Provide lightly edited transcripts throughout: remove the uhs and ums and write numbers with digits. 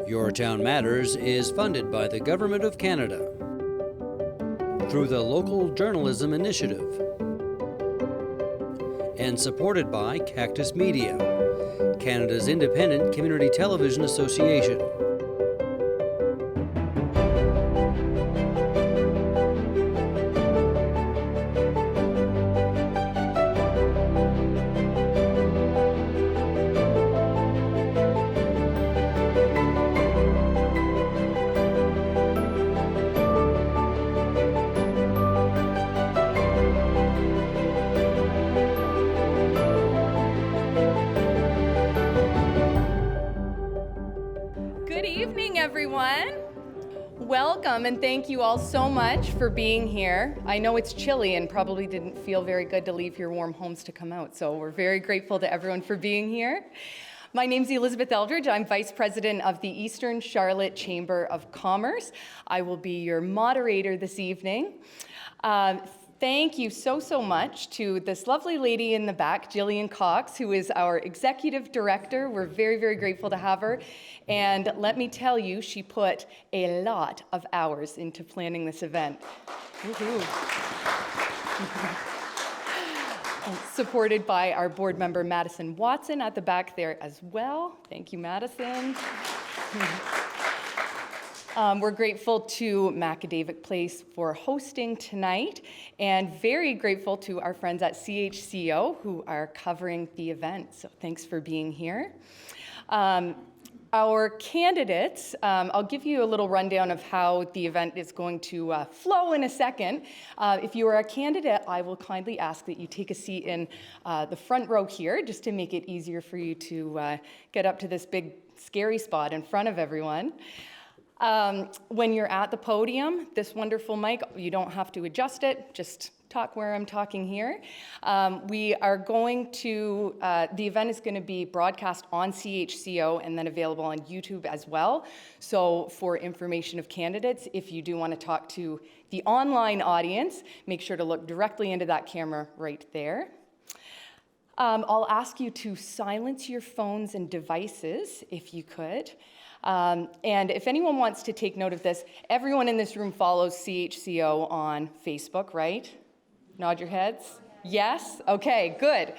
Your Town Matters is funded by the Government of Canada through the Local Journalism Initiative and supported by Cactus Media, Canada's independent community television association. Welcome and thank you all so much for being here. I know it's chilly and probably didn't feel very good to leave your warm homes to come out, so we're very grateful to everyone for being here. My name's Elizabeth Eldridge. I'm Vice President of the Eastern Charlotte Chamber of Commerce. I will be your moderator this evening. Thank you so much to this lovely lady in the back, Jillian Cox, who is our Executive Director. We're very grateful to have her. And let me tell you, she put a lot of hours into planning this event. Supported by our board member, Madison Watson, at the back there as well. Thank you, Madison. We're grateful to Magaguadavic Place for hosting tonight, and very grateful to our friends at CHCO who are covering the event. So thanks for being here. Our candidates, I'll give you a little rundown of how the event is going to flow in a second. If you are a candidate, I will kindly ask that you take a seat in the front row here, just to make it easier for you to get up to this big scary spot in front of everyone. When you're at the podium, this wonderful mic, you don't have to adjust it, just talk where I'm talking here. We are going to, the event is going to be broadcast on CHCO and then available on YouTube as well. So for information of candidates, if you do want to talk to the online audience, make sure to look directly into that camera right there. I'll ask you to silence your phones and devices if you could. And if anyone wants to take note of this, everyone in this room follows CHCO on Facebook, right? Nod your heads. Yes? Okay, good.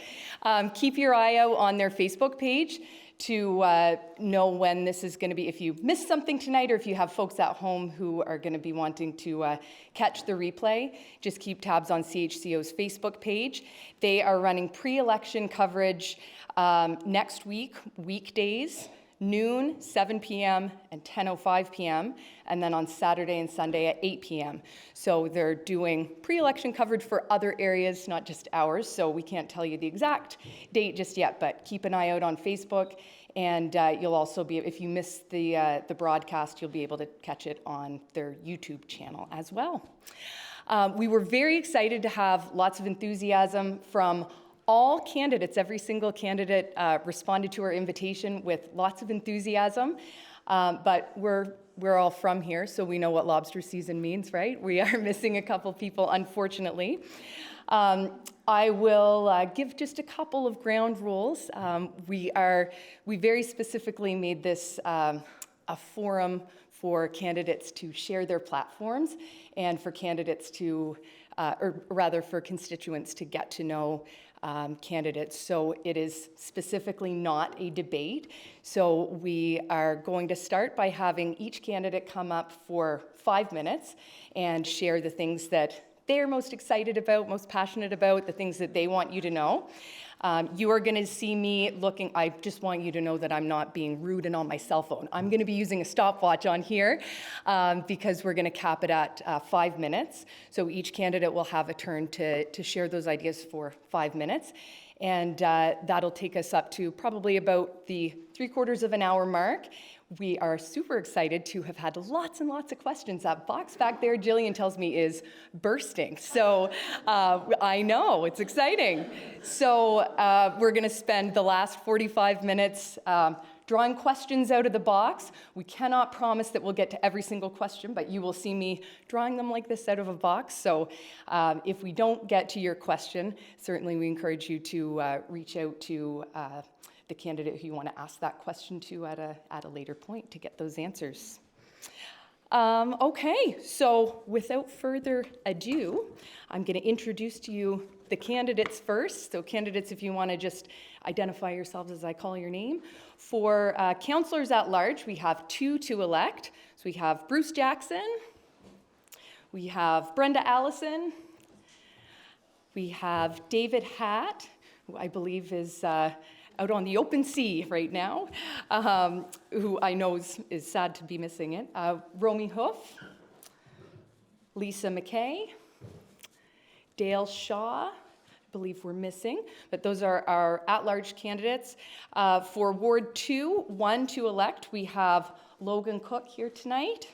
Keep your eye out on their Facebook page to know when this is going to be. If you missed something tonight, or if you have folks at home who are going to be wanting to catch the replay, just keep tabs on CHCO's Facebook page. They are running pre-election coverage next week, weekdays, noon, 7 p.m., and 10:05 p.m., and then on Saturday and Sunday at 8 p.m. So they're doing pre-election coverage for other areas, not just ours, so we can't tell you the exact date just yet, but keep an eye out on Facebook, and you'll also be, if you miss the broadcast, you'll be able to catch it on their YouTube channel as well. We were very excited to have lots of enthusiasm from all candidates. Every single candidate responded to our invitation with lots of enthusiasm, but we're all from here, so we know what lobster season means, right? We are missing a couple people, unfortunately. I will give just a couple of ground rules. We very specifically made this a forum for candidates to share their platforms and for candidates to, or rather for constituents to get to know candidates. So it is specifically not a debate. So we are going to start by having each candidate come up for 5 minutes and share the things that they're most excited about, most passionate about, the things that they want you to know. You are going to see me looking. I just want you to know that I'm not being rude and on my cell phone. I'm going to be using a stopwatch on here because we're going to cap it at 5 minutes. So each candidate will have a turn to share those ideas for 5 minutes. And that'll take us up to probably about the 3/4 of an hour mark. We are super excited to have had lots and lots of questions. That box back there, Jillian tells me, is bursting. So I know, it's exciting. So we're going to spend the last 45 minutes drawing questions out of the box. We cannot promise that we'll get to every single question, but you will see me drawing them like this out of a box. So if we don't get to your question, certainly we encourage you to reach out to the candidate who you want to ask that question to at a later point to get those answers. Okay, so without further ado, I'm going to introduce to you the candidates first. So candidates, if you want to just identify yourselves as I call your name. For councillors at large, we have 2 to elect. So we have Bruce Jackson, we have Brenda Allison, we have David Hatt, who I believe is out on the open sea right now, who I know is sad to be missing it. Romy Hoof, Lisa McKay, Dale Shaw, I believe we're missing, but those are our at-large candidates. For Ward 2, 1 to elect, we have Logan Cook here tonight,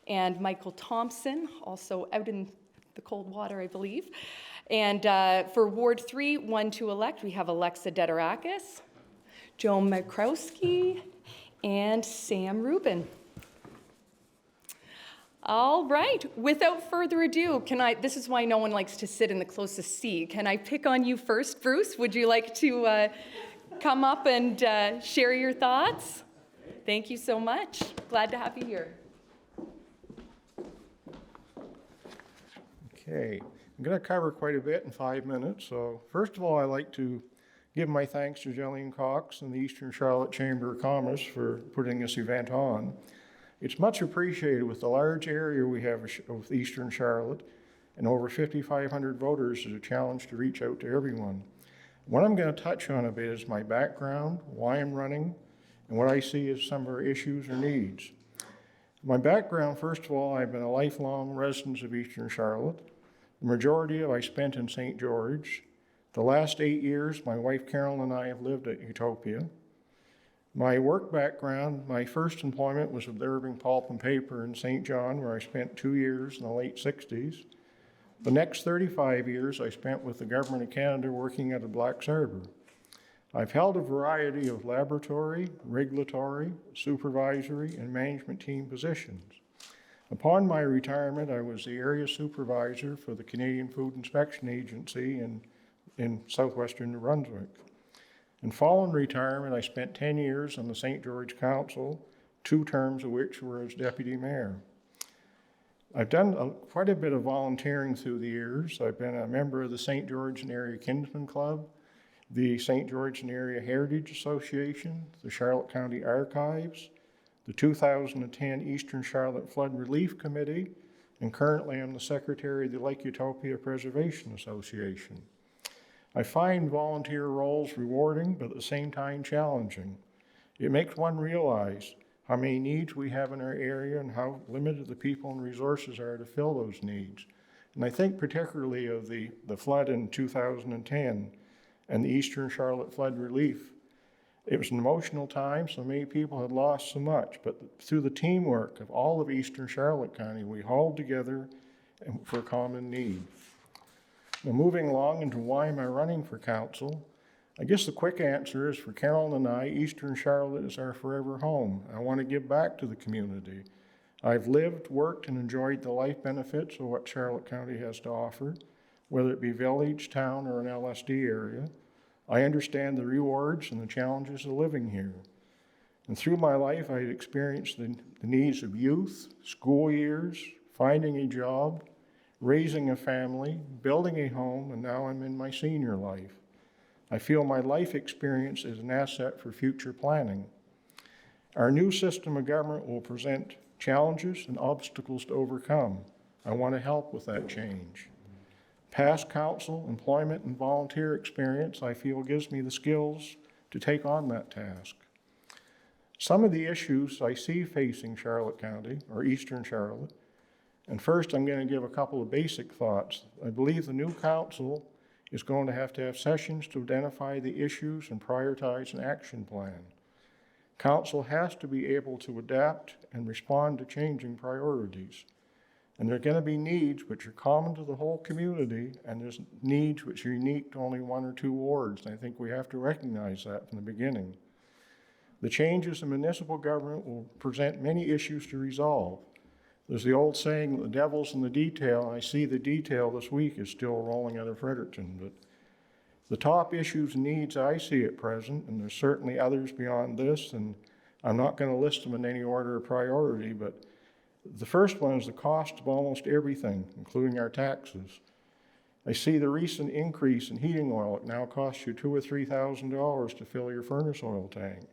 and Michael Thompson, also out in the cold water, I believe. And for Ward 3, 1 to elect, we have Alexa Dedorakis, Joan Makrowski, and Sam Rubin. All right, without further ado, this is why no one likes to sit in the closest seat. Can I pick on you first, Bruce? Would you like to come up and share your thoughts? Thank you so much. Glad to have you here. Okay, I'm going to cover quite a bit in 5 minutes. So first of all, I'd like to give my thanks to Jillian Cox and the Eastern Charlotte Chamber of Commerce for putting this event on. It's much appreciated with the large area we have of Eastern Charlotte and over 5,500 voters. Is a challenge to reach out to everyone. What I'm going to touch on a bit is my background, why I'm running, and what I see as some of our issues or needs. My background, first of all, I've been a lifelong resident of Eastern Charlotte. The majority of I spent in St. George. The last 8 years, my wife Carol and I have lived at Utopia. My work background, my first employment was observing pulp and paper in St. John, where I spent 2 years in the late 60s. The next 35 years I spent with the Government of Canada working at a Black's Harbour. I've held a variety of laboratory, regulatory, supervisory, and management team positions. Upon my retirement, I was the area supervisor for the Canadian Food Inspection Agency in southwestern New Brunswick. And following retirement, I spent 10 years on the St. George Council, 2 terms of which were as deputy mayor. I've done quite a bit of volunteering through the years. I've been a member of the St. George and Area Kinsman Club, the St. George and Area Heritage Association, the Charlotte County Archives, the 2010 Eastern Charlotte Flood Relief Committee, and currently I'm the secretary of the Lake Utopia Preservation Association. I find volunteer roles rewarding, but at the same time challenging. It makes one realize how many needs we have in our area and how limited the people and resources are to fill those needs. And I think particularly of the flood in 2010 and the Eastern Charlotte flood relief. It was an emotional time, so many people had lost so much, but through the teamwork of all of Eastern Charlotte County, we hauled together for a common need. Now, moving along into why am I running for council, I guess the quick answer is for Carolyn and I, Eastern Charlotte is our forever home. I want to give back to the community. I've lived, worked, and enjoyed the life benefits of what Charlotte County has to offer, whether it be village, town, or an LSD area. I understand the rewards and the challenges of living here. And through my life, I had experienced the needs of youth, school years, finding a job, raising a family, building a home, and now I'm in my senior life. I feel my life experience is an asset for future planning. Our new system of government will present challenges and obstacles to overcome. I want to help with that change. Past council, employment, and volunteer experience, I feel, gives me the skills to take on that task. Some of the issues I see facing Charlotte County, or Eastern Charlotte, and first I'm going to give a couple of basic thoughts. I believe the new council is going to have sessions to identify the issues and prioritize an action plan. Council has to be able to adapt and respond to changing priorities. And there are going to be needs which are common to the whole community, and there's needs which are unique to only 1 or 2 wards. And I think we have to recognize that from the beginning. The changes in municipal government will present many issues to resolve. There's the old saying, the devil's in the detail, and I see the detail this week is still rolling out of Fredericton. But The top issues and needs I see at present, and there's certainly others beyond this, and I'm not going to list them in any order of priority, but the first one is the cost of almost everything, including our taxes. I see the recent increase in heating oil. It now costs you $2,000 or $3,000 to fill your furnace oil tank.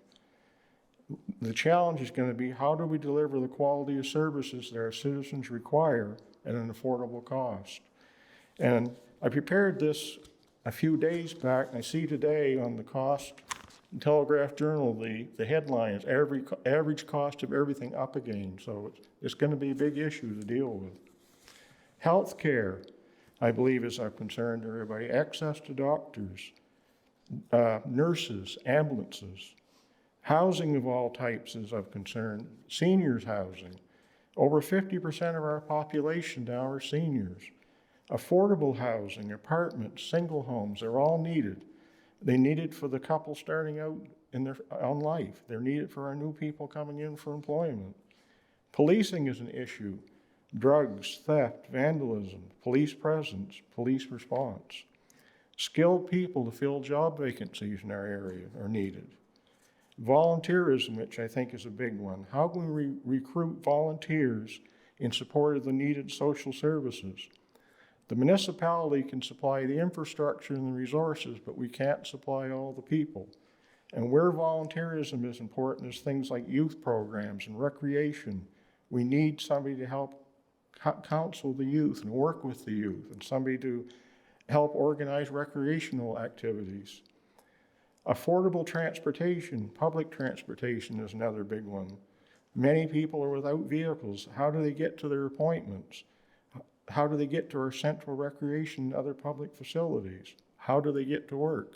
The challenge is going to be, how do we deliver the quality of services that our citizens require at an affordable cost? And I prepared this a few days back, and I see today on the Cost and Telegraph Journal, the headline is average cost of everything up again. So it's going to be a big issue to deal with. Health care, I believe, is of concern to everybody. Access to doctors, nurses, ambulances. Housing of all types is of concern. Seniors housing. Over 50% of our population now are seniors. Affordable housing, apartments, single homes, they're all needed. They need it for the couple starting out on life. They're needed for our new people coming in for employment. Policing is an issue. Drugs, theft, vandalism, police presence, police response. Skilled people to fill job vacancies in our area are needed. Volunteerism, which I think is a big one. How can we recruit volunteers in support of the needed social services? The municipality can supply the infrastructure and the resources, but we can't supply all the people. And where volunteerism is important is things like youth programs and recreation. We need somebody to help counsel the youth and work with the youth, and somebody to help organize recreational activities. Affordable transportation, public transportation is another big one. Many people are without vehicles. How do they get to their appointments? How do they get to our central recreation and other public facilities? How do they get to work?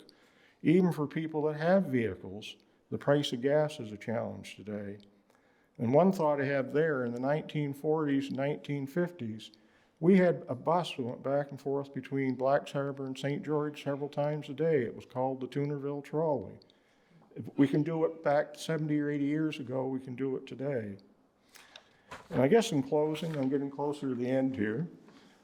Even for people that have vehicles, the price of gas is a challenge today. And one thought I have there, in the 1940s and 1950s, we had a bus that went back and forth between Blacks Harbor and St. George several times a day. It was called the Tunerville Trolley. If we can do it back 70 or 80 years ago, we can do it today. And I guess in closing, I'm getting closer to the end here.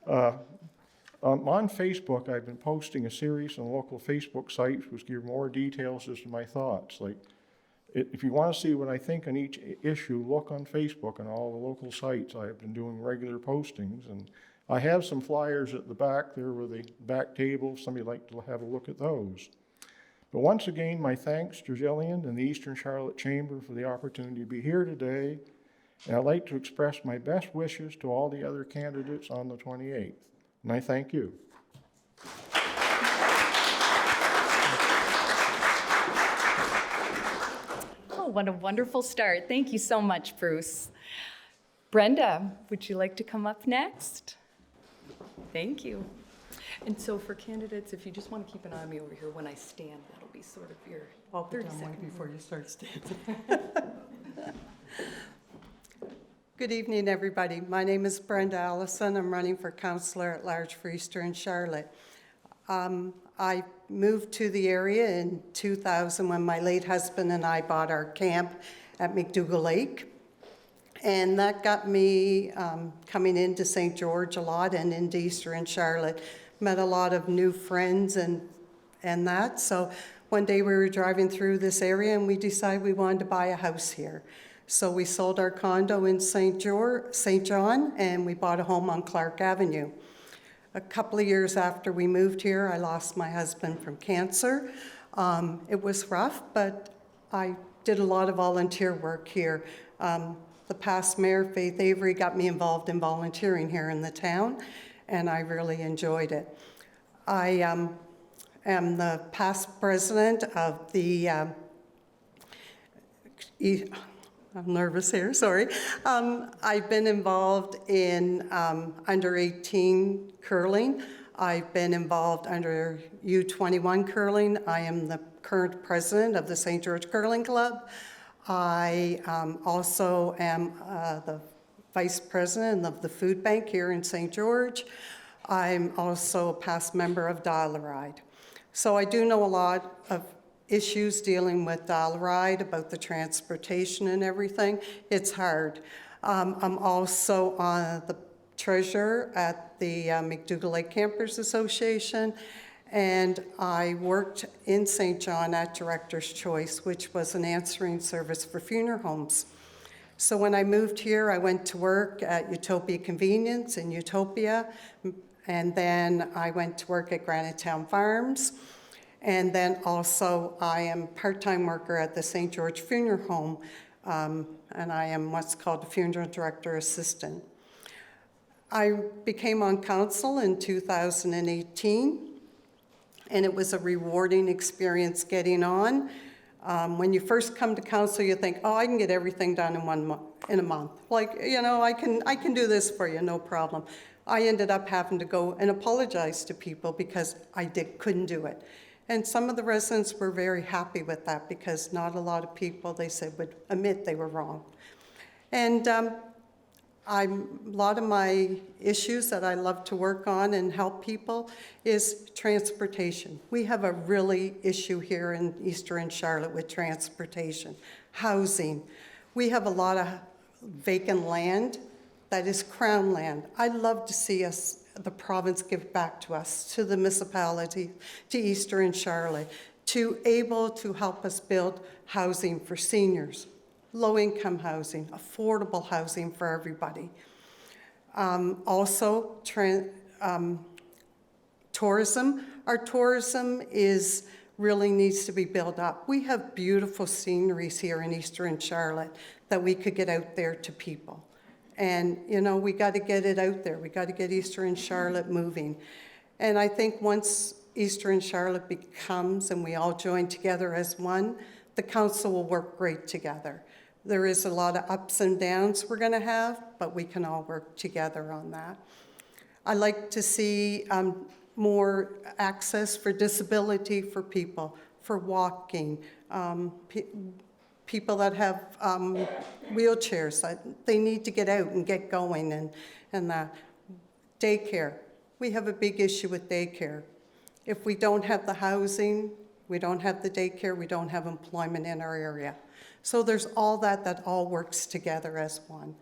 On Facebook, I've been posting a series on local Facebook sites which give more details as to my thoughts. Like, if you want to see what I think on each issue, look on Facebook and all the local sites. I've been doing regular postings, and I have some flyers at the back there with the back table. If somebody'd like to have a look at those. But once again, my thanks to Jillian and the Eastern Charlotte Chamber for the opportunity to be here today. And I'd like to express my best wishes to all the other candidates on the 28th. And I thank you. Oh, what a wonderful start. Thank you so much, Bruce. Brenda, would you like to come up next? Thank you. And so for candidates, if you just want to keep an eye on me over here when I stand, that'll be sort of your 30 seconds before you start standing. Good evening, everybody. My name is Brenda Allison. I'm running for Councillor at Large for Eastern Charlotte. I moved to the area in 2000 when my late husband and I bought our camp at McDougall Lake. And that got me coming into St. George a lot and into Eastern Charlotte. Met a lot of new friends and that. So one day we were driving through this area and we decided we wanted to buy a house here. So we sold our condo in St. John, and we bought a home on Clark Avenue. A couple of years after we moved here, I lost my husband from cancer. It was rough, but I did a lot of volunteer work here. The past mayor, Faith Avery, got me involved in volunteering here in the town, and I really enjoyed it. I am the past president of the I'm nervous here, sorry. I've been involved in under 18 curling. I've been involved under U21 curling. I am the current president of the St. George Curling Club. I also am the vice president of the food bank here in St. George. I'm also a past member of Dial-A-Ride. So I do know a lot of issues dealing with Dial-A-Ride, about the transportation and everything. It's hard. I'm also the treasurer at the McDougall Lake Campers Association, and I worked in St. John at Director's Choice, which was an answering service for funeral homes. So when I moved here, I went to work at Utopia Convenience in Utopia, and then I went to work at Granite Town Farms, and then also I am part-time worker at the St. George Funeral Home, and I am what's called a funeral director assistant. I became on council in 2018, and it was a rewarding experience getting on. When you first come to council, you think, oh, I can get everything done in a month. Like, you know, I can do this for you, no problem. I ended up having to go and apologize to people because I couldn't do it. And some of the residents were very happy with that because not a lot of people, they said, would admit they were wrong. And a lot of my issues that I love to work on and help people is transportation. We have a really issue here in Eastern Charlotte with transportation, housing. We have a lot of vacant land that is Crown land. I'd love to see the province give back to us, to the municipality, to Eastern Charlotte, to able to help us build housing for seniors, low-income housing, affordable housing for everybody. Also, tourism. Our tourism really needs to be built up. We have beautiful sceneries here in Eastern Charlotte that we could get out there to people. And, you know, we got to get it out there. We got to get Eastern Charlotte moving. And I think once Eastern Charlotte becomes, and we all join together as one, the council will work great together. There is a lot of ups and downs we're going to have, but we can all work together on that. I like to see more access for disability for people, for walking, people that have wheelchairs, they need to get out and get going, and daycare. We have a big issue with daycare. If we don't have the housing, we don't have the daycare, we don't have employment in our area. So there's all that all works together as one.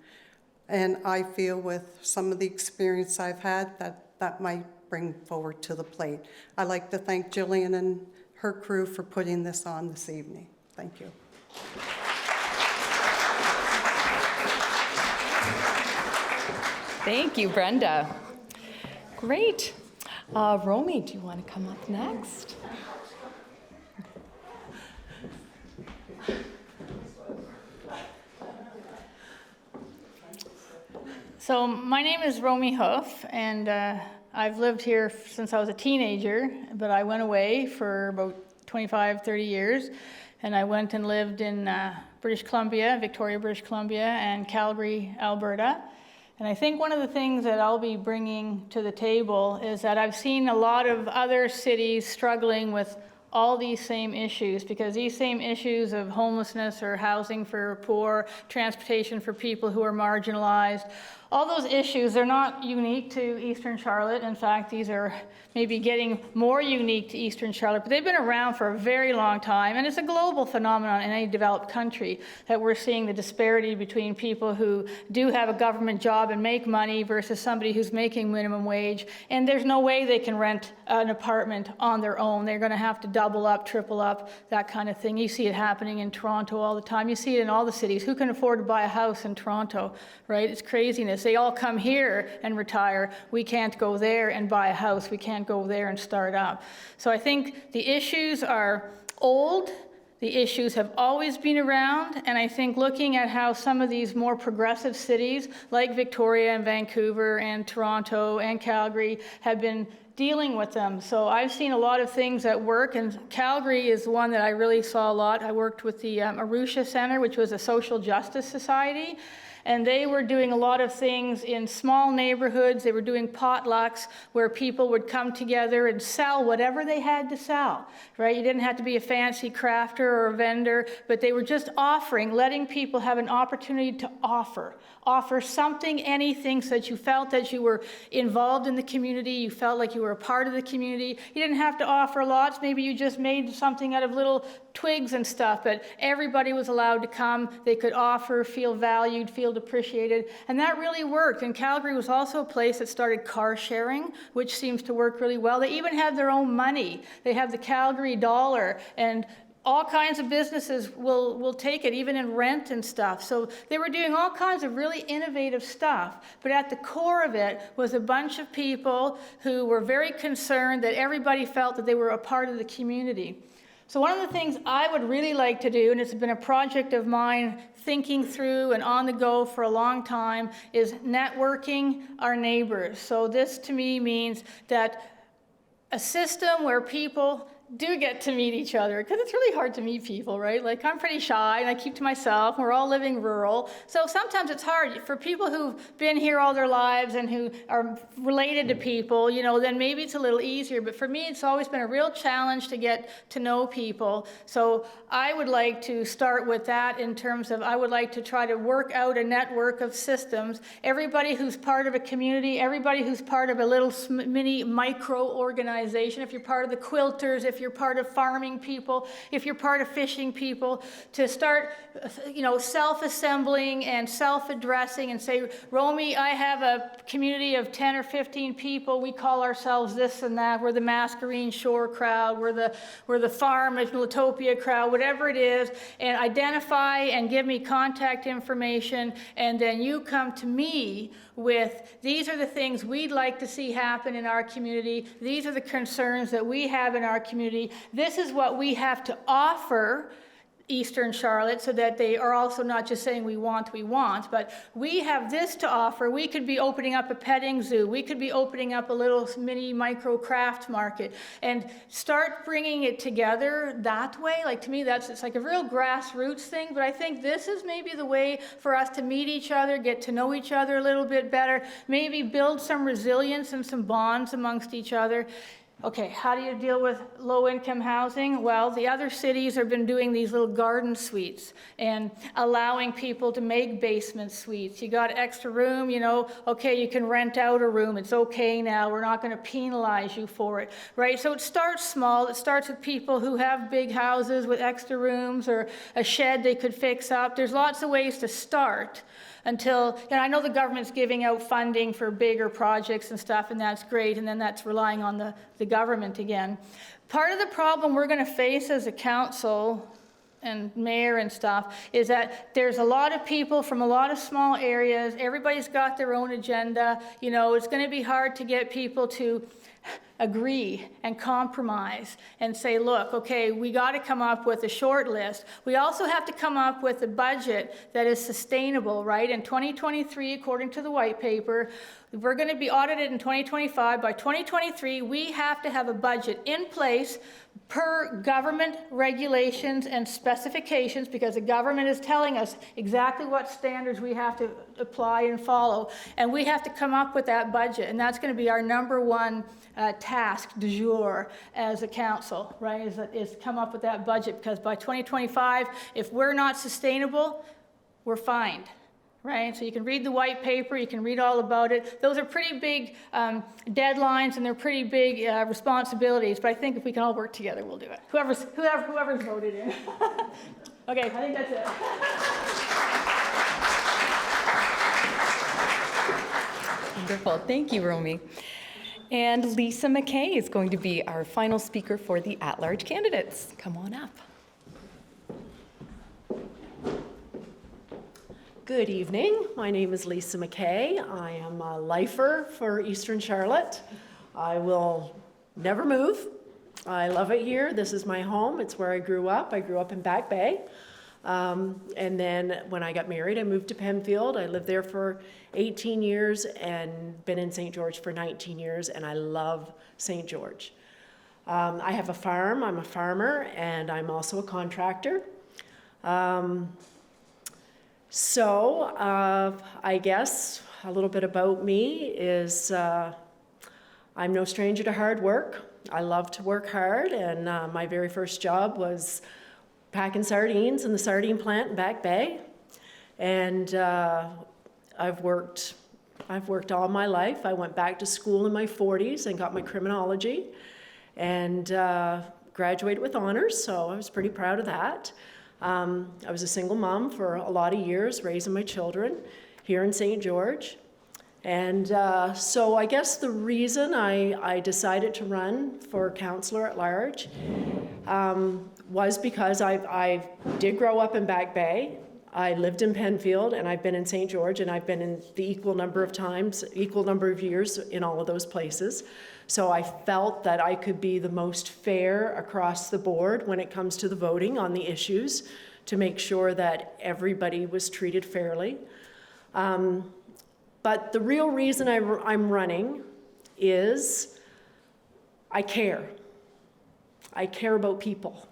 And I feel with some of the experience I've had that might bring forward to the plate. I'd like to thank Jillian and her crew for putting this on this evening. Thank you. Thank you, Brenda. Great. Romy, do you want to come up next? So my name is Romy Hoof, and I've lived here since I was a teenager, but I went away for about 25, 30 years, and I went and lived in British Columbia, Victoria, British Columbia, and Calgary, Alberta. And I think one of the things that I'll be bringing to the table is that I've seen a lot of other cities struggling with all these same issues, because these same issues of homelessness or housing for poor, transportation for people who are marginalized, all those issues, they're not unique to Eastern Charlotte. In fact, these are maybe getting more unique to Eastern Charlotte, but they've been around for a very long time, and it's a global phenomenon in any developed country that we're seeing the disparity between people who do have a government job and make money versus somebody who's making minimum wage, and there's no way they can rent an apartment on their own. They're going to have to double up, triple up, that kind of thing. You see it happening in Toronto all the time. You see it in all the cities. Who can afford to buy a house in Toronto, right? It's craziness. They all come here and retire. We can't go there and buy a house. We can't go there and start up. So I think the issues are old. The issues have always been around, and I think looking at how some of these more progressive cities like Victoria and Vancouver and Toronto and Calgary have been dealing with them. So I've seen a lot of things that work, and Calgary is one that I really saw a lot. I worked with the Arusha Center, which was a social justice society, and they were doing a lot of things in small neighborhoods. They were doing potlucks where people would come together and sell whatever they had to sell, right? You didn't have to be a fancy crafter or a vendor, but they were just offering, letting people have an opportunity to offer something, anything, so that you felt that you were involved in the community, you felt like you were were a part of the community. You didn't have to offer lots. Maybe you just made something out of little twigs and stuff, but everybody was allowed to come. They could offer, feel valued, feel appreciated, and that really worked. And Calgary was also a place that started car sharing, which seems to work really well. They even have their own money. They have the Calgary dollar, and all kinds of businesses will take it, even in rent and stuff. So they were doing all kinds of really innovative stuff. But at the core of it was a bunch of people who were very concerned that everybody felt that they were a part of the community. So one of the things I would really like to do, and it's been a project of mine thinking through and on the go for a long time, is networking our neighbors. So this to me means that a system where people do get to meet each other, because it's really hard to meet people, right? Like, I'm pretty shy and I keep to myself. We're all living rural. So sometimes it's hard for people who've been here all their lives and who are related to people, you know, then maybe it's a little easier. But for me, it's always been a real challenge to get to know people. So I would like to start with that in terms of, I would like to try to work out a network of systems. Everybody who's part of a community, everybody who's part of a little mini micro organization, if you're part of the quilters, if you're part of farming people, if you're part of fishing people, to start, you know, self-assembling and self-addressing and say, Romy, I have a community of 10 or 15 people. We call ourselves this and that. We're the Mascarene Shore crowd. We're the Farm of Latopia crowd, whatever it is, and identify and give me contact information, and then you come to me with, these are the things we'd like to see happen in our community. These are the concerns that we have in our community. This is what we have to offer Eastern Charlotte, so that they are also not just saying we want, but we have this to offer. We could be opening up a petting zoo. We could be opening up a little mini micro craft market, and start bringing it together that way. Like, to me, it's like a real grassroots thing, but I think this is maybe the way for us to meet each other, get to know each other a little bit better, maybe build some resilience and some bonds amongst each other. Okay, how do you deal with low-income housing? Well, the other cities have been doing these little garden suites and allowing people to make basement suites. You got extra room, you know, okay, you can rent out a room. It's okay now. We're not going to penalize you for it, right? So it starts small. It starts with people who have big houses with extra rooms or a shed they could fix up. There's lots of ways to start. Until, you know, I know the government's giving out funding for bigger projects and stuff, and that's great, and then that's relying on the government again. Part of the problem we're going to face as a council and mayor and stuff is that there's a lot of people from a lot of small areas. Everybody's got their own agenda. You know, it's going to be hard to get people to agree and compromise and say, look, okay, we got to come up with a short list. We also have to come up with a budget that is sustainable, right? In 2023, according to the white paper, we're going to be audited in 2025. By 2023, we have to have a budget in place per government regulations and specifications, because the government is telling us exactly what standards we have to apply and follow, and we have to come up with that budget, and that's going to be our number one task du jour as a council, right, is come up with that budget, because by 2025, if we're not sustainable, we're fined. Right, so you can read the white paper, you can read all about it. Those are pretty big deadlines, and they're pretty big responsibilities, but I think if we can all work together, we'll do it. Whoever's voted in. Okay, I think that's it. Wonderful, thank you, Romy. And Lisa McKay is going to be our final speaker for the at-large candidates. Come on up. Good evening. My name is Lisa McKay. I am a lifer for Eastern Charlotte. I will never move. I love it here. This is my home. It's where I grew up. I grew up in Back Bay. And then when I got married, I moved to Penfield. I lived there for 18 years and been in St. George for 19 years, and I love St. George. I have a farm. I'm a farmer, and I'm also a contractor. So I guess a little bit about me is I'm no stranger to hard work. I love to work hard, and my very first job was packing sardines in the sardine plant in Back Bay. And I've worked I've worked all my life. I went back to school in my 40s and got my criminology and graduated with honors, so I was pretty proud of that. I was a single mom for a lot of years, raising my children here in St. George. And so I guess the reason I decided to run for councillor at large was because I did grow up in Back Bay. I lived in Penfield, and I've been in St. George, and I've been in the equal number of years in all of those places. So I felt that I could be the most fair across the board when it comes to the voting on the issues to make sure that everybody was treated fairly. But the real reason I'm running is I care. I care about people.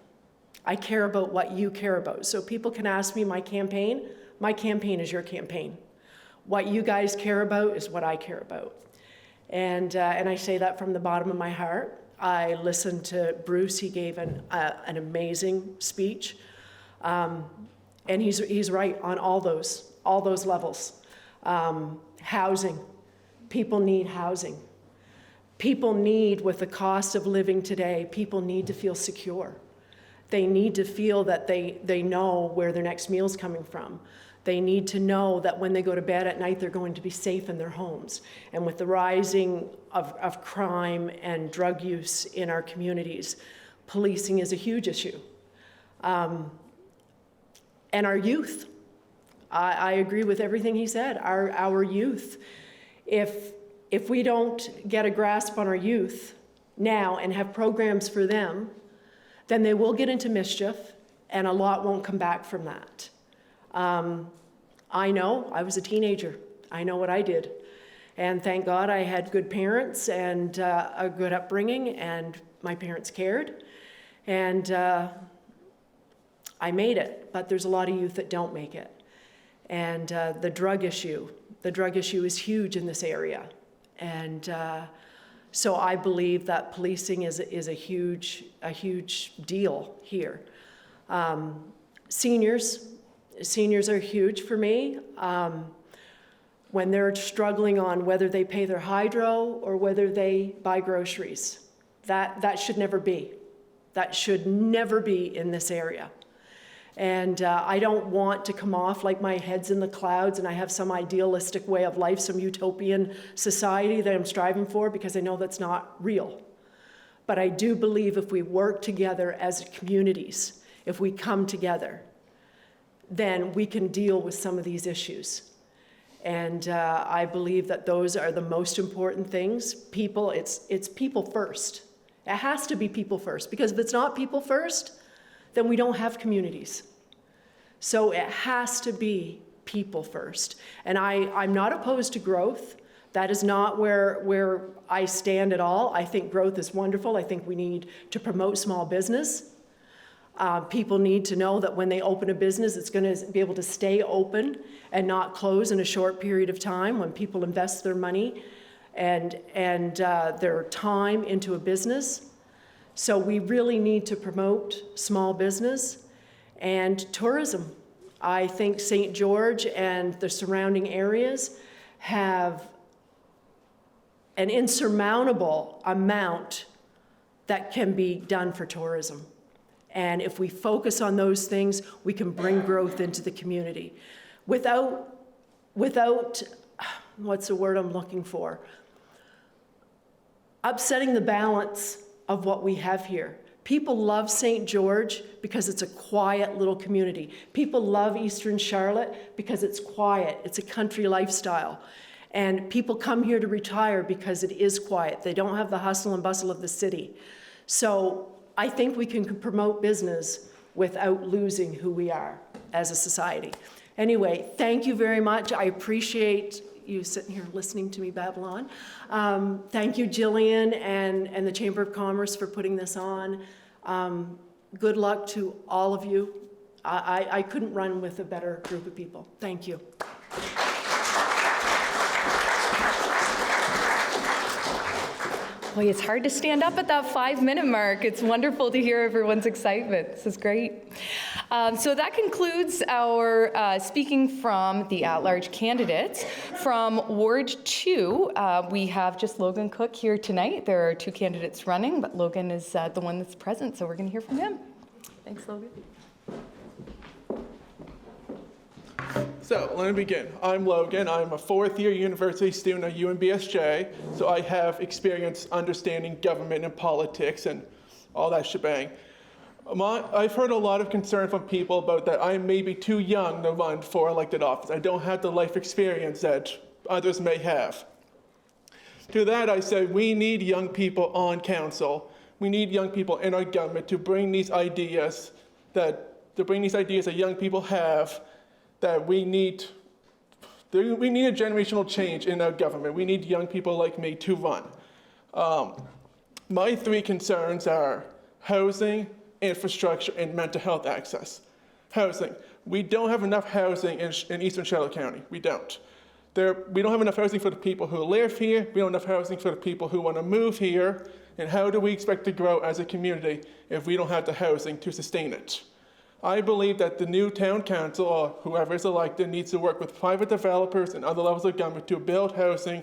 I care about what you care about. So people can ask me my campaign is your campaign. What you guys care about is what I care about. And I say that from the bottom of my heart. I listened to Bruce. He gave an amazing speech. And he's right on all those levels. Housing. People need housing. People need, with the cost of living today, people need to feel secure. They need to feel that they know where their next meal's coming from. They need to know that when they go to bed at night, they're going to be safe in their homes. And with the rising of crime and drug use in our communities, policing is a huge issue. And our youth. I agree with everything he said. Our youth, if we don't get a grasp on our youth now and have programs for them, then they will get into mischief, and a lot won't come back from that. I know, I was a teenager. I know what I did. And thank God I had good parents and a good upbringing, and my parents cared. And I made it, but there's a lot of youth that don't make it. And the drug issue is huge in this area. And so I believe that policing is a huge deal here. Seniors are huge for me. When they're struggling on whether they pay their hydro or whether they buy groceries, that should never be. That should never be in this area. And I don't want to come off like my head's in the clouds and I have some idealistic way of life, some utopian society that I'm striving for, because I know that's not real. But I do believe if we work together as communities, if we come together, then we can deal with some of these issues. And I believe that those are the most important things. People, it's people first. It has to be people first, because if it's not people first, then we don't have communities. So it has to be people first. And I'm not opposed to growth. That is not where I stand at all. I think growth is wonderful. I think we need to promote small business. People need to know that when they open a business, it's going to be able to stay open and not close in a short period of time when people invest their money and their time into a business. So we really need to promote small business and tourism. I think St. George and the surrounding areas have an insurmountable amount that can be done for tourism. And if we focus on those things, we can bring growth into the community. Without what's the word I'm looking for? Upsetting the balance of what we have here. People love St. George because it's a quiet little community. People love Eastern Charlotte because it's quiet. It's a country lifestyle. And people come here to retire because it is quiet. They don't have the hustle and bustle of the city. So I think we can promote business without losing who we are as a society. Anyway, thank you very much. I appreciate you sitting here listening to me babble on. Thank you, Jillian and the Chamber of Commerce for putting this on. Good luck to all of you. I couldn't run with a better group of people. Thank you. Boy, it's hard to stand up at that 5-minute mark. It's wonderful to hear everyone's excitement. This is great. So that concludes our speaking from the at-large candidates. From Ward 2, we have just Logan Cook here tonight. There are 2 candidates running, but Logan is the one that's present, so we're going to hear from him. Thanks, Logan. So let me begin. I'm Logan. I'm a 4th-year university student at UMBSJ, so I have experience understanding government and politics and all that shebang. I've heard a lot of concern from people about that I may be too young to run for elected office. I don't have the life experience that others may have. To that I say we need young people on council. We need young people in our government to bring these ideas that young people have, that we need a generational change in our government. We need young people like me to run. My 3 concerns are housing, infrastructure, and mental health access. Housing. We don't have enough housing in Eastern Charlotte County. We don't. We don't have enough housing for the people who live here. We don't have enough housing for the people who want to move here. And how do we expect to grow as a community if we don't have the housing to sustain it? I believe that the new town council, or whoever is elected, needs to work with private developers and other levels of government to build housing,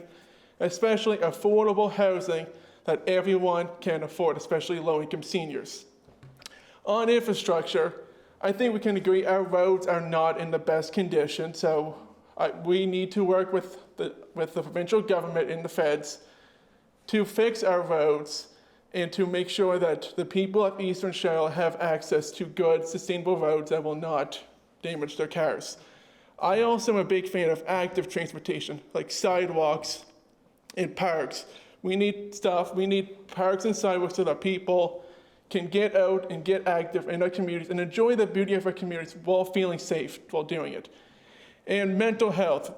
especially affordable housing that everyone can afford, especially low-income seniors. On infrastructure, I think we can agree our roads are not in the best condition, so we need to work with the provincial government and the feds to fix our roads and to make sure that the people of Eastern Charlotte have access to good, sustainable roads that will not damage their cars. I also am a big fan of active transportation, like sidewalks and parks. We need parks and sidewalks so that people can get out and get active in our communities and enjoy the beauty of our communities while feeling safe while doing it. And mental health.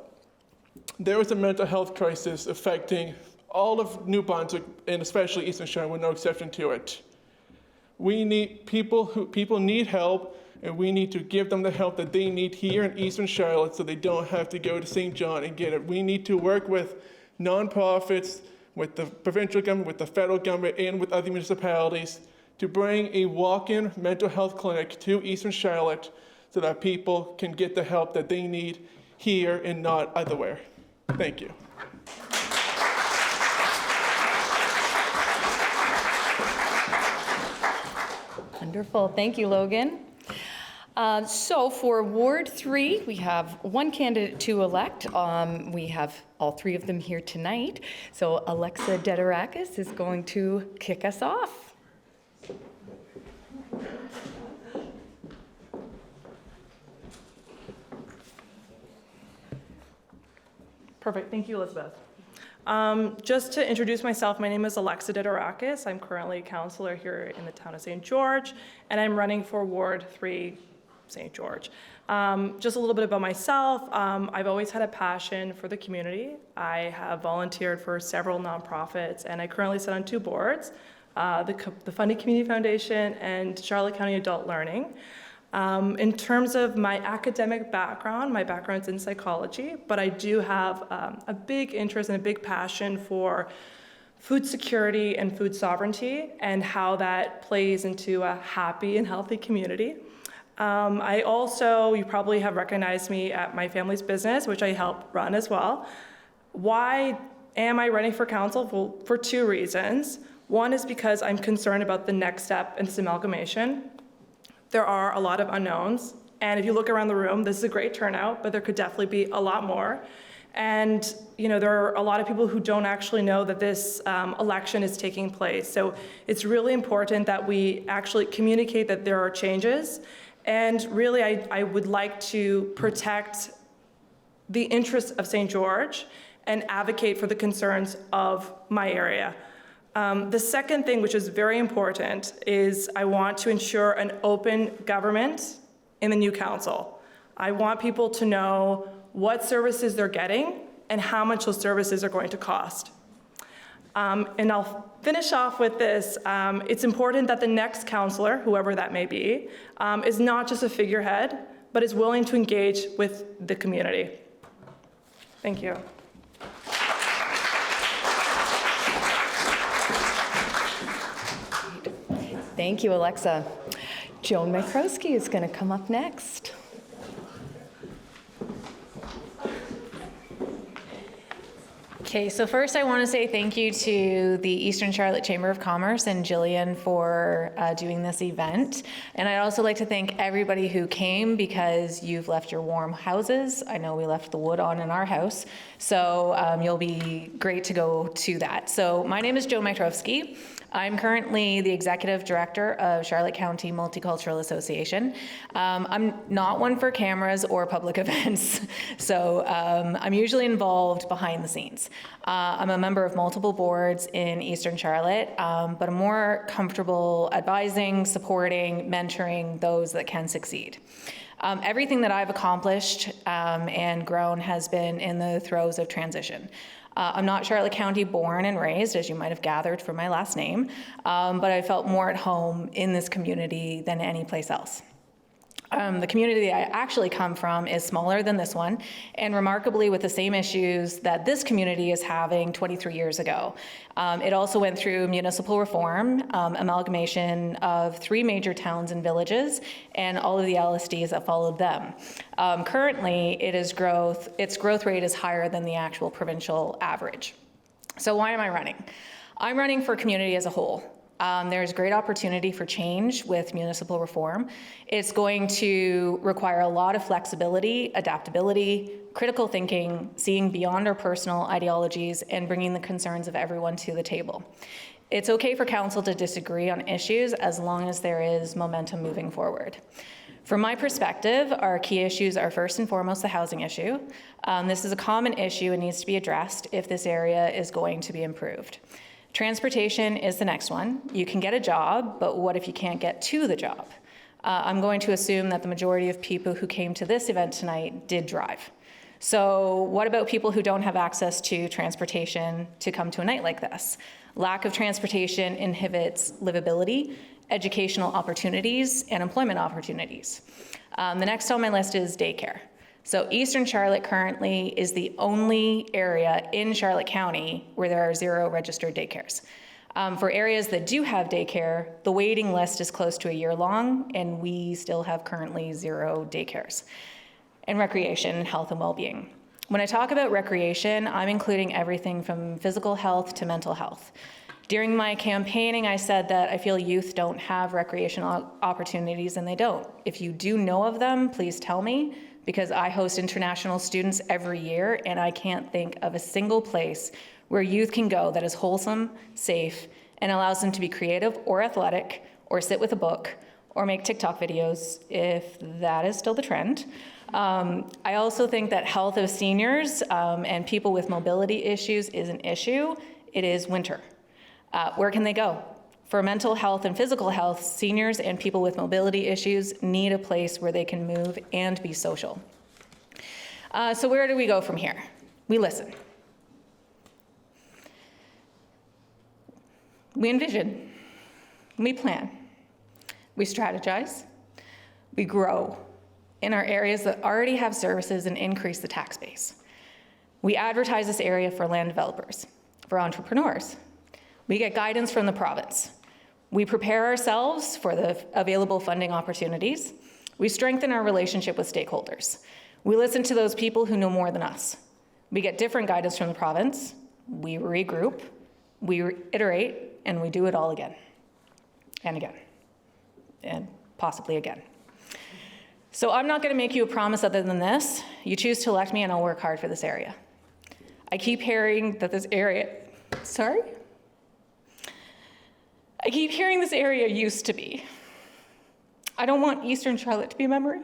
There is a mental health crisis affecting all of New Brunswick, and especially Eastern Charlotte, with no exception to it. We need people need help, and we need to give them the help that they need here in Eastern Charlotte so they don't have to go to St. John and get it. We need to work with nonprofits, with the provincial government, with the federal government, and with other municipalities to bring a walk-in mental health clinic to Eastern Charlotte so that people can get the help that they need here and not otherwhere. Thank you. Wonderful. Thank you, Logan. So for Ward 3, we have 1 candidate to elect. We have all 3 of them here tonight. So Alexa Dedorakis is going to kick us off. Perfect. Thank you, Elizabeth. Just to introduce myself, my name is Alexa Dedorakis. I'm currently a councillor here in the town of St. George, and I'm running for Ward 3, St. George. Just a little bit about myself. I've always had a passion for the community. I have volunteered for several nonprofits, and I currently sit on 2 boards, the Funding Community Foundation and Charlotte County Adult Learning. In terms of my academic background, my background's in psychology, but I do have a big interest and a big passion for food security and food sovereignty and how that plays into a happy and healthy community. I also, you probably have recognized me at my family's business, which I help run as well. Why am I running for council? Well, for 2 reasons. One is because I'm concerned about the next step in this amalgamation. There are a lot of unknowns, and if you look around the room, this is a great turnout, but there could definitely be a lot more. And there are a lot of people who don't actually know that this election is taking place. So it's really important that we actually communicate that there are changes. And really, I would like to protect the interests of St. George and advocate for the concerns of my area. The second thing, which is very important, is I want to ensure an open government in the new council. I want people to know what services they're getting and how much those services are going to cost. And I'll finish off with this. It's important that the next councillor, whoever that may be, is not just a figurehead, but is willing to engage with the community. Thank you. Thank you, Alexa. Joan Mikrowski is going to come up next. Okay, so first I want to say thank you to the Eastern Charlotte Chamber of Commerce and Jillian for doing this event. And I'd also like to thank everybody who came because you've left your warm houses. I know we left the wood on in our house, so you'll be great to go to that. So my name is Joan Mikrowski. I'm currently the Executive Director of Charlotte County Multicultural Association. I'm not one for cameras or public events, so I'm usually involved behind the scenes. I'm a member of multiple boards in Eastern Charlotte, but I'm more comfortable advising, supporting, mentoring those that can succeed. Everything that I've accomplished and grown has been in the throes of transition. I'm not Charlotte County born and raised, as you might have gathered from my last name, but I felt more at home in this community than any place else. The community I actually come from is smaller than this one, and remarkably with the same issues that this community is having 23 years ago. It also went through municipal reform, amalgamation of 3 major towns and villages, and all of the LSDs that followed them. Currently, its growth rate is higher than the actual provincial average. So why am I running? I'm running for community as a whole. There's great opportunity for change with municipal reform. It's going to require a lot of flexibility, adaptability, critical thinking, seeing beyond our personal ideologies, and bringing the concerns of everyone to the table. It's okay for council to disagree on issues as long as there is momentum moving forward. From my perspective, our key issues are first and foremost the housing issue. This is a common issue and needs to be addressed if this area is going to be improved. Transportation is the next one. You can get a job, but what if you can't get to the job? I'm going to assume that the majority of people who came to this event tonight did drive. So what about people who don't have access to transportation to come to a night like this? Lack of transportation inhibits livability, educational opportunities, and employment opportunities. The next on my list is daycare. So Eastern Charlotte currently is the only area in Charlotte County where there are 0 registered daycares. For areas that do have daycare, the waiting list is close to a year long, and we still have currently 0 daycares. And recreation, health, and well-being. When I talk about recreation, I'm including everything from physical health to mental health. During my campaigning, I said that I feel youth don't have recreational opportunities, and they don't. If you do know of them, please tell me, because I host international students every year, and I can't think of a single place where youth can go that is wholesome, safe, and allows them to be creative or athletic, or sit with a book, or make TikTok videos, if that is still the trend. I also think that health of seniors and people with mobility issues is an issue. It is winter. Where can they go? For mental health and physical health, seniors and people with mobility issues need a place where they can move and be social. So where do we go from here? We listen. We envision. We plan. We strategize. We grow in our areas that already have services and increase the tax base. We advertise this area for land developers, for entrepreneurs. We get guidance from the province. We prepare ourselves for the available funding opportunities. We strengthen our relationship with stakeholders. We listen to those people who know more than us. We get different guidance from the province. We regroup, we iterate, and we do it all again, and again, and possibly again. So I'm not going to make you a promise other than this. You choose to elect me, and I'll work hard for this area. I keep hearing that this area, I keep hearing this area used to be. I don't want Eastern Charlotte to be a memory.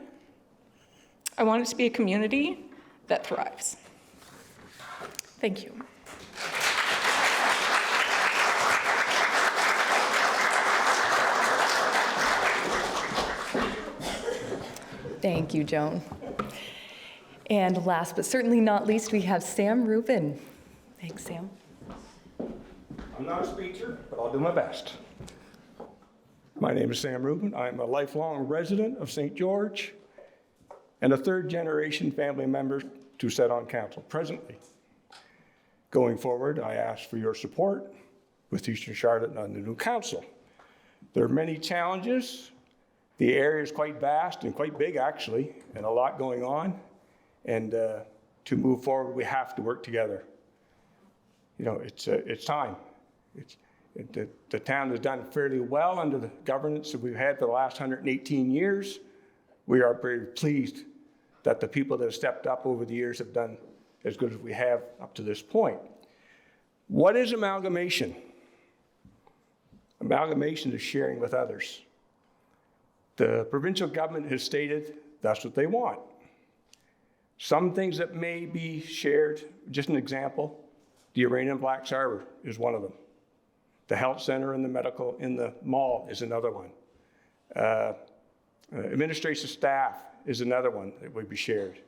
I want it to be a community that thrives. Thank you. Thank you, Joan. And last but certainly not least, we have Sam Rubin. Thanks, Sam. I'm not a speaker, but I'll do my best. My name is Sam Rubin. I'm a lifelong resident of St. George and a third-generation family member to sit on council presently. Going forward, I ask for your support with Eastern Charlotte on the new council. There are many challenges The area is quite vast and quite big, actually, and a lot going on. And to move forward, we have to work together. You know, it's time. The town has done fairly well under the governance that we've had for the last 118 years. We are very pleased that the people that have stepped up over the years have done as good as we have up to this point. What is amalgamation? Amalgamation is sharing with others. The provincial government has stated that's what they want. Some things that may be shared, just an example, the Uranium Blacks Harbor is one of them. The health center and the medical in the mall is another one. Administration staff is another one that would be shared.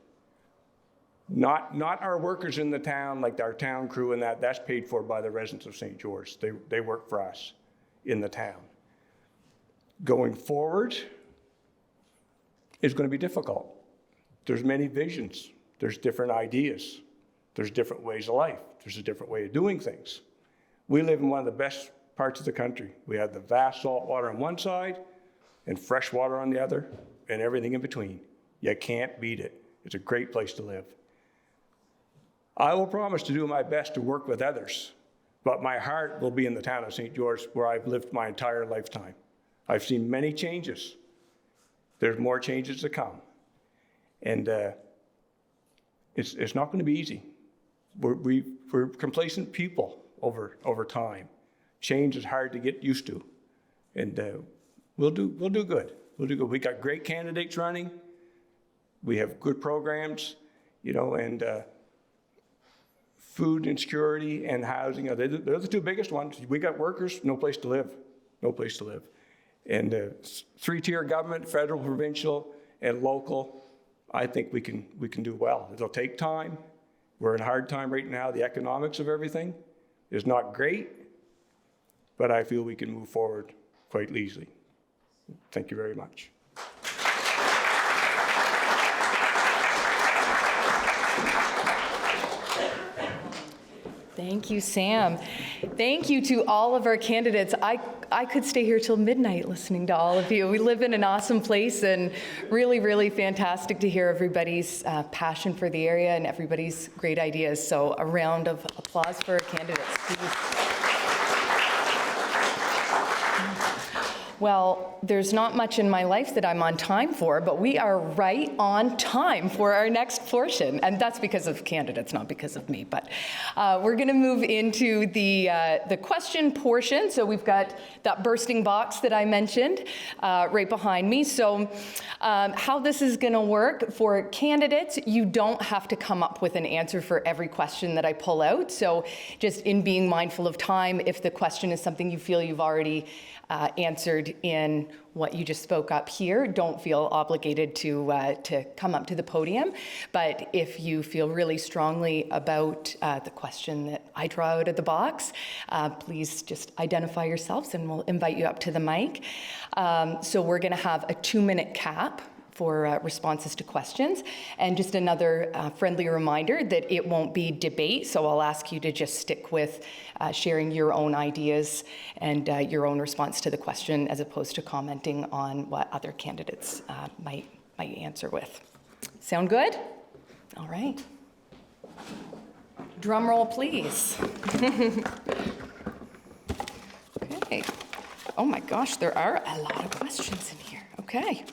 Not our workers in the town, like our town crew and that's paid for by the residents of St. George. They work for us in the town. Going forward is going to be difficult. There's many visions. There's different ideas. There's different ways of life. There's a different way of doing things. We live in one of the best parts of the country. We have the vast salt water on one side and fresh water on the other and everything in between. You can't beat it. It's a great place to live. I will promise to do my best to work with others, but my heart will be in the town of St. George where I've lived my entire lifetime. I've seen many changes. There's more changes to come. And it's not going to be easy. We're complacent people over time. Change is hard to get used to. And we'll do good. We'll do good. We got great candidates running. We have good programs, you know, and food insecurity and housing, they're the two biggest ones. We got workers, no place to live, no place to live. And three-tier government, federal, provincial, and local, I think we can do well. It'll take time. We're in a hard time right now. The economics of everything is not great, but I feel we can move forward quite easily. Thank you very much. Thank you, Sam. Thank you to all of our candidates. I could stay here till midnight listening to all of you. We live in an awesome place and really, really fantastic to hear everybody's passion for the area and everybody's great ideas. So a round of applause for our candidates, please. Well, there's not much in my life that I'm on time for, but we are right on time for our next portion. And that's because of candidates, not because of me. But we're going to move into the question portion. So we've got that bursting box that I mentioned right behind me. So how this is going to work for candidates, you don't have to come up with an answer for every question that I pull out. So just in being mindful of time, if the question is something you feel you've already answered in what you just spoke up here, don't feel obligated to come up to the podium. But if you feel really strongly about the question that I draw out of the box, please just identify yourselves and we'll invite you up to the mic. So we're going to have a 2-minute cap for responses to questions. And just another friendly reminder that it won't be debate, so I'll ask you to just stick with sharing your own ideas and your own response to the question as opposed to commenting on what other candidates might answer with. Sound good? All right. Drum roll, please. Okay. Oh my gosh, there are a lot of questions in here. Okay.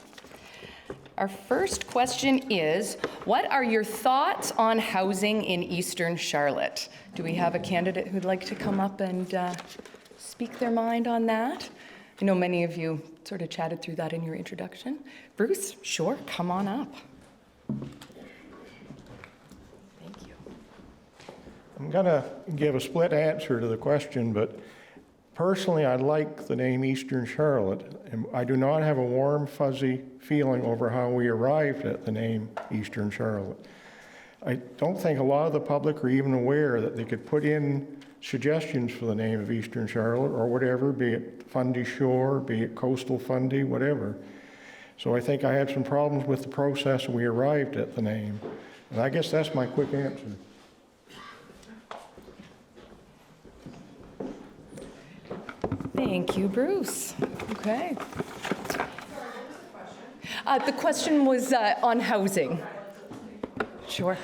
Our first question is, what are your thoughts on housing in Eastern Charlotte? Do we have a candidate who'd like to come up and speak their mind on that? I know many of you sort of chatted through that in your introduction. Bruce, sure, come on up. Thank you. I'm going to give a split answer to the question, but personally, I like the name Eastern Charlotte, and I do not have a warm, fuzzy feeling over how we arrived at the name Eastern Charlotte. I don't think a lot of the public are even aware that they could put in suggestions for the name of Eastern Charlotte or whatever, be it Fundy Shore, be it Coastal Fundy, whatever. So I think I had some problems with the process and we arrived at the name. And I guess that's my quick answer. Thank you, Bruce. Okay. The question was on housing. Sure.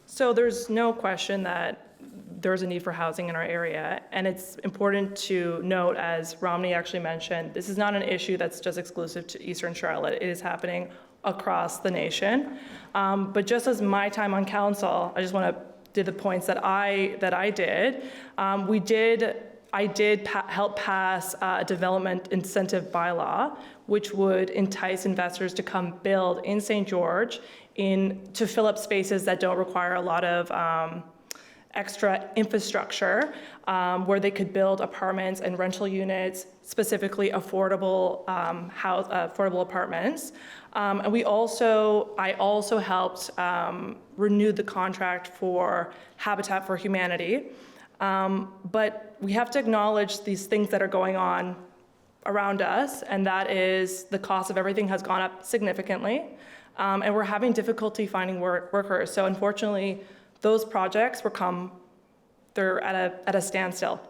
So there's no question that there's a need for housing in our area, and it's important to note, as Romney actually mentioned, this is not an issue that's just exclusive to Eastern Charlotte. It is happening across the nation. But just as my time on council, I just want to do the points that I did. I did help pass a development incentive bylaw, which would entice investors to come build in St. George to fill up spaces that don't require a lot of extra infrastructure, where they could build apartments and rental units, specifically affordable affordable apartments. And I also helped renew the contract for Habitat for Humanity. But we have to acknowledge these things that are going on around us, and that is the cost of everything has gone up significantly, and we're having difficulty finding workers. So unfortunately, those projects they're at a standstill.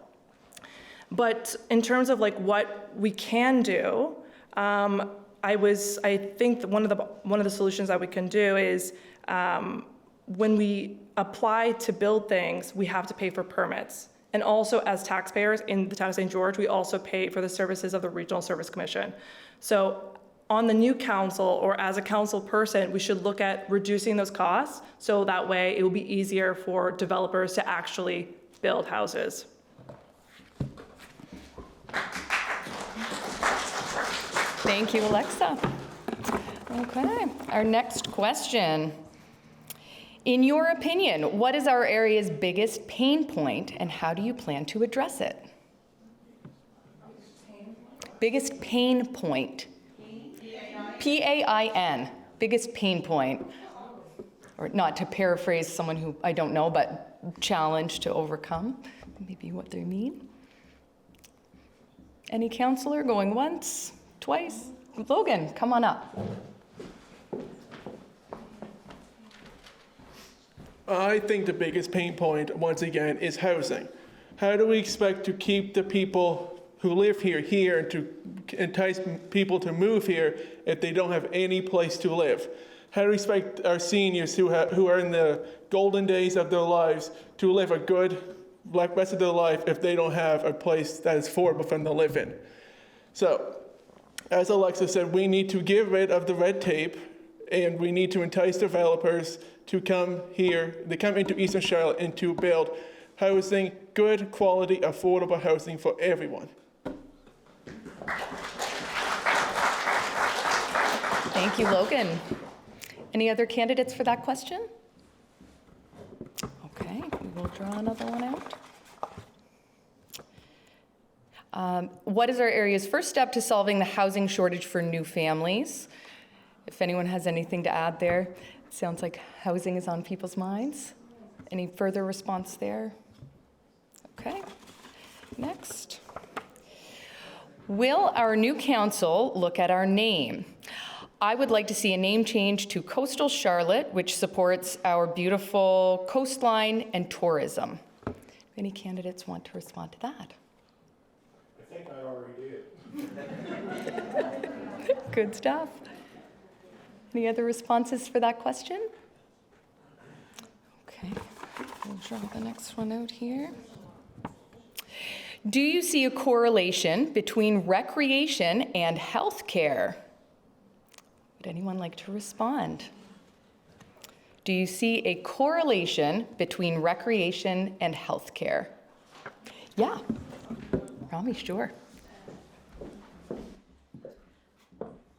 But in terms of like what we can do, I think that one of the solutions that we can do is when we apply to build things, we have to pay for permits. And also, as taxpayers in the town of St. George, we also pay for the services of the Regional Service Commission. So on the new council, or as a council person, we should look at reducing those costs, so that way it will be easier for developers to actually build houses. Thank you, Alexa. Okay, our next question. In your opinion, what is our area's biggest pain point, and how do you plan to address it? Biggest pain point. P-A-I-N, biggest pain point. Or not to paraphrase someone who I don't know, but challenge to overcome, maybe what they mean. Any counselor going once, twice? Logan, come on up. I think the biggest pain point, once again, is housing. How do we expect to keep the people who live here and to entice people to move here if they don't have any place to live? How do we expect our seniors who are in the golden days of their lives to live a good rest of their life if they don't have a place that is affordable for them to live in? So, as Alexa said, we need to get rid of the red tape, and we need to entice developers to come here, they come into Eastern Charlotte and to build housing, good quality, affordable housing for everyone. Thank you, Logan. Any other candidates for that question? Okay, we will draw another one out. What is our area's first step to solving the housing shortage for new families? If anyone has anything to add there. Sounds like housing is on people's minds. Any further response there? Okay, next. Will our new council look at our name? I would like to see a name change to Coastal Charlotte, which supports our beautiful coastline and tourism. If any candidates want to respond to that? I think I already did. Good stuff. Any other responses for that question? Okay, we'll draw the next one out here. Do you see a correlation between recreation and health care? Would anyone like to respond? Do you see a correlation between recreation and health care? Yeah, Rami, sure.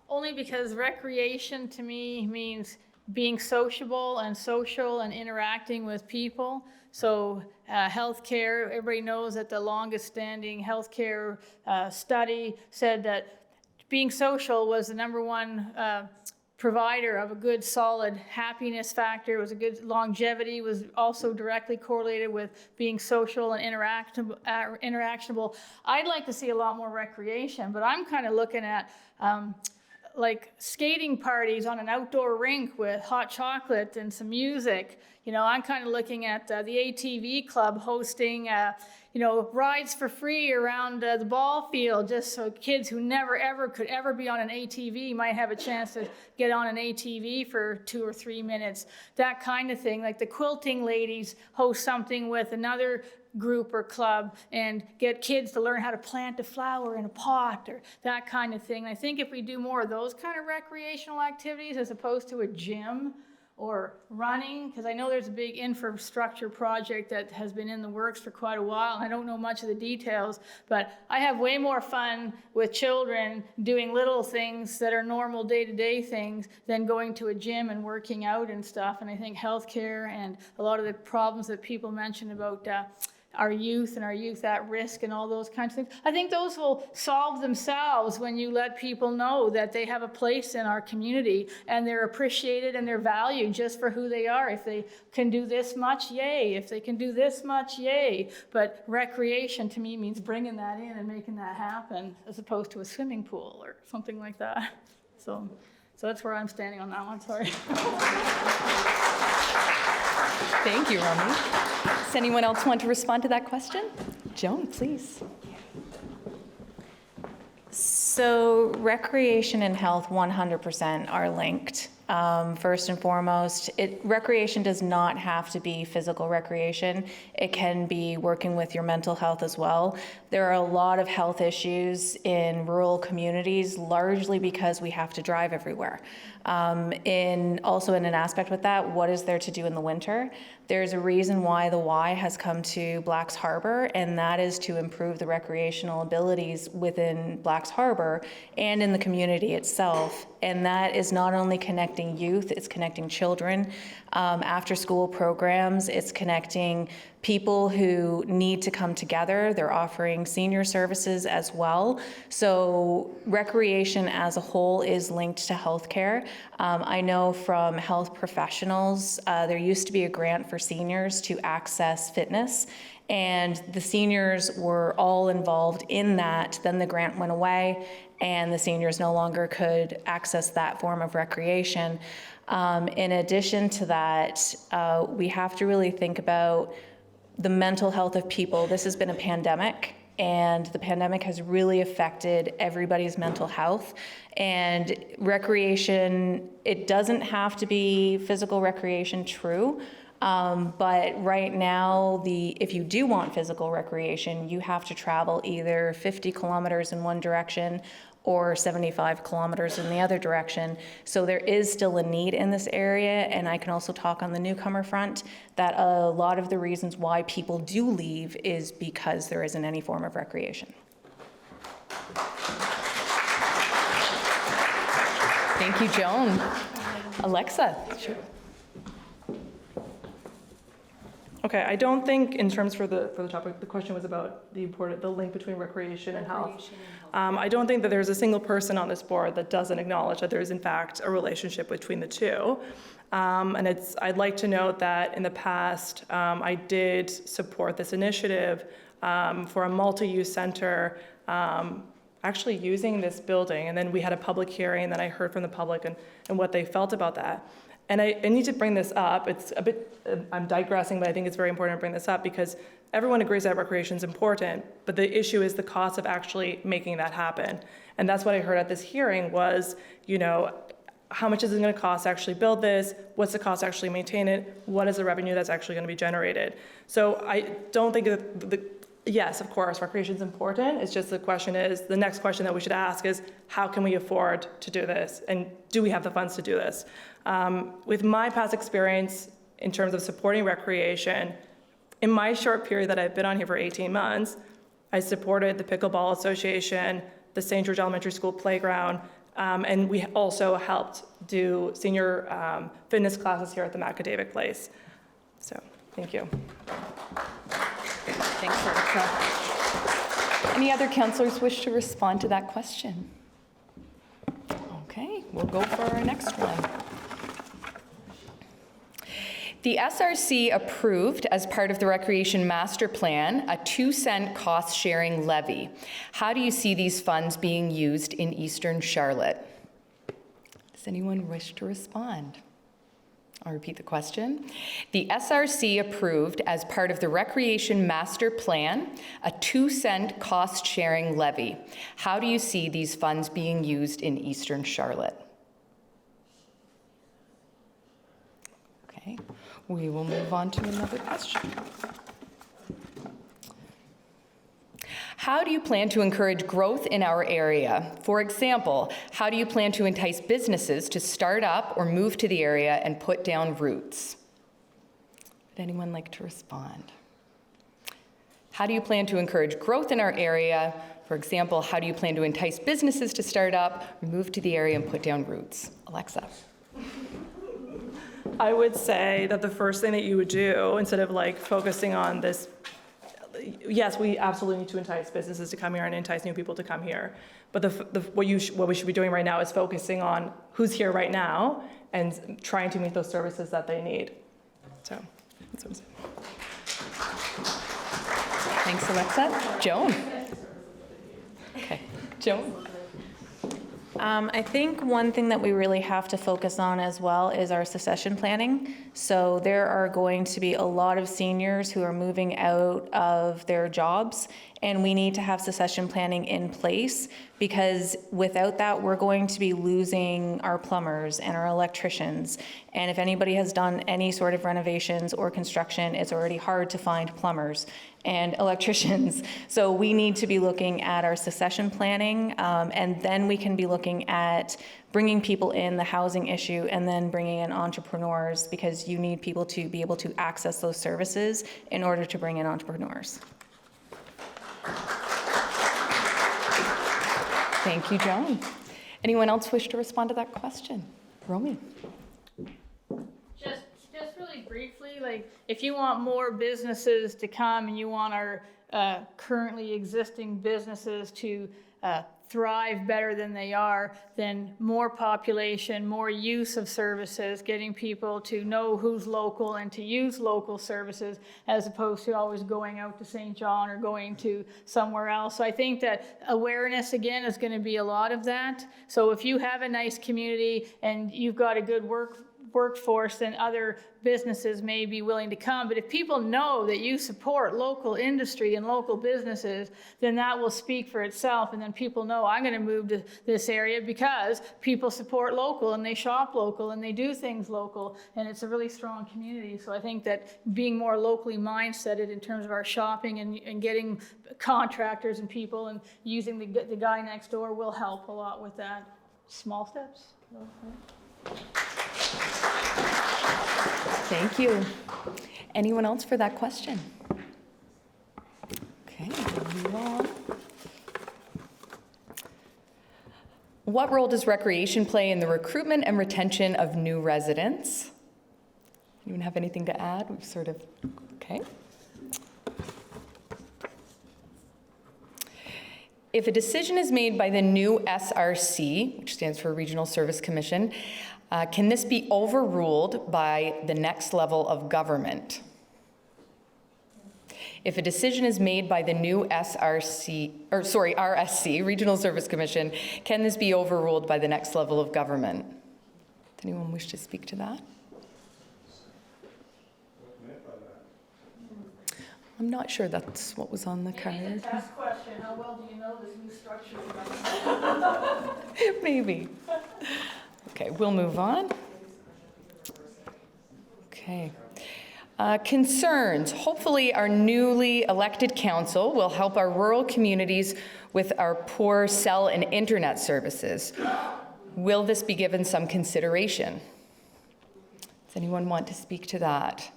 Only because recreation to me means being sociable and social and interacting with people. So healthcare, everybody knows that the longest standing healthcare study said that being social was the #1 provider of a good solid happiness factor. It was a good longevity, was also directly correlated with being social and interactionable. I'd like to see a lot more recreation, but I'm kind of looking at like skating parties on an outdoor rink with hot chocolate and some music. You know, I'm kind of looking at the ATV club hosting, you know, rides for free around the ball field, just so kids who never ever could ever be on an ATV might have a chance to get on an ATV for 2 or 3 minutes. That kind of thing. Like the quilting ladies host something with another group or club and get kids to learn how to plant a flower in a pot or that kind of thing. I think if we do more of those kind of recreational activities as opposed to a gym or running, because I know there's a big infrastructure project that has been in the works for quite a while, and I don't know much of the details, but I have way more fun with children doing little things that are normal day-to-day things than going to a gym and working out and stuff. And I think healthcare and a lot of the problems that people mention about our youth and our youth at risk and all those kinds of things, I think those will solve themselves when you let people know that they have a place in our community and they're appreciated and they're valued just for who they are. If they can do this much, yay. If they can do this much, yay. But recreation to me means bringing that in and making that happen as opposed to a swimming pool or something like that. So that's where I'm standing on that one, sorry. Thank you, Romy. Does anyone else want to respond to that question? Joan, please. So recreation and health 100% are linked. First and foremost, recreation does not have to be physical recreation. It can be working with your mental health as well. There are a lot of health issues in rural communities, largely because we have to drive everywhere. Also in an aspect with that, what is there to do in the winter? There's a reason why the Y has come to Blacks Harbor, and that is to improve the recreational abilities within Blacks Harbor and in the community itself. And that is not only connecting youth, it's connecting children. After school programs, it's connecting people who need to come together. They're offering senior services as well. So recreation as a whole is linked to healthcare. I know from health professionals, there used to be a grant for seniors to access fitness, and the seniors were all involved in that. Then the grant went away, and the seniors no longer could access that form of recreation. In addition to that, we have to really think about the mental health of people. This has been a pandemic, and the pandemic has really affected everybody's mental health. And recreation, it doesn't have to be physical recreation, true. But right now, if you do want physical recreation, you have to travel either 50 kilometers in one direction or 75 kilometers in the other direction. So there is still a need in this area, and I can also talk on the newcomer front that a lot of the reasons why people do leave is because there isn't any form of recreation. Thank you, Joan. Alexa. Sure. Okay, I don't think in terms for the topic, the question was about the link between recreation and health. I don't think that there's a single person on this board that doesn't acknowledge that there is in fact a relationship between the two. I'd like to note that in the past, I did support this initiative for a multi-use center, actually using this building. And then we had a public hearing, and then I heard from the public and what they felt about that. And I need to bring this up. It's a bit, I'm digressing, but I think it's very important to bring this up because everyone agrees that recreation is important, but the issue is the cost of actually making that happen. And that's what I heard at this hearing was, you know, how much is it going to cost to actually build this? What's the cost to actually maintain it? What is the revenue that's actually going to be generated? So I don't think yes, of course, recreation is important. It's just the next question that we should ask is, how can we afford to do this? And do we have the funds to do this? With my past experience in terms of supporting recreation, in my short period that I've been on here for 18 months, I supported the Pickleball Association, the St. George Elementary School playground, and we also helped do senior fitness classes here at the Magaguadavic Place. So, thank you. Thanks, Erica. Any other councillors wish to respond to that question? Okay, we'll go for our next one. The SRC approved, as part of the Recreation Master Plan, a 2-cent cost-sharing levy. How do you see these funds being used in Eastern Charlotte? Does anyone wish to respond? I'll repeat the question. The SRC approved, as part of the Recreation Master Plan, a 2-cent cost-sharing levy. How do you see these funds being used in Eastern Charlotte? Okay, we will move on to another question. How do you plan to encourage growth in our area? For example, how do you plan to entice businesses to start up or move to the area and put down roots? Would anyone like to respond? How do you plan to encourage growth in our area? For example, how do you plan to entice businesses to start up, or move to the area and put down roots? Alexa. I would say that the first thing that you would do, instead of like focusing on this, yes, we absolutely need to entice businesses to come here and entice new people to come here. But what we should be doing right now is focusing on who's here right now and trying to meet those services that they need. So that's what I'm saying. Thanks, Alexa. Joan. Okay, Joan. I think one thing that we really have to focus on as well is our succession planning. So there are going to be a lot of seniors who are moving out of their jobs, and we need to have succession planning in place, because without that, we're going to be losing our plumbers and our electricians. And if anybody has done any sort of renovations or construction, it's already hard to find plumbers and electricians. So we need to be looking at our succession planning, and then we can be looking at bringing people in, the housing issue, and then bringing in entrepreneurs, because you need people to be able to access those services in order to bring in entrepreneurs. Thank you, Joan. Anyone else wish to respond to that question? Romy. Just really briefly, like, if you want more businesses to come and you want our currently existing businesses to thrive better than they are, then more population, more use of services, getting people to know who's local and to use local services, as opposed to always going out to St. John or going to somewhere else. So I think that awareness, again, is going to be a lot of that. So if you have a nice community and you've got a good workforce, then other businesses may be willing to come. But if people know that you support local industry and local businesses, then that will speak for itself. And then people know, I'm going to move to this area because people support local and they shop local and they do things local. And it's a really strong community. So I think that being more locally mindseted in terms of our shopping and getting contractors and people and using the guy next door will help a lot with that. Small steps. Thank you. Anyone else for that question? Okay, we'll move on. What role does recreation play in the recruitment and retention of new residents? Anyone have anything to add? We've sort of, okay. If a decision is made by the new SRC, which stands for Regional Service Commission, can this be overruled by the next level of government? If a decision is made by the new RSC, Regional Service Commission, can this be overruled by the next level of government? Does anyone wish to speak to that? I'm not sure that's what was on the card. Maybe it's a test question. How well do you know this new structure? Maybe. Okay, we'll move on. Okay. Concerns. Hopefully our newly elected council will help our rural communities with our poor cell and internet services. Will this be given some consideration? Does anyone want to speak to that?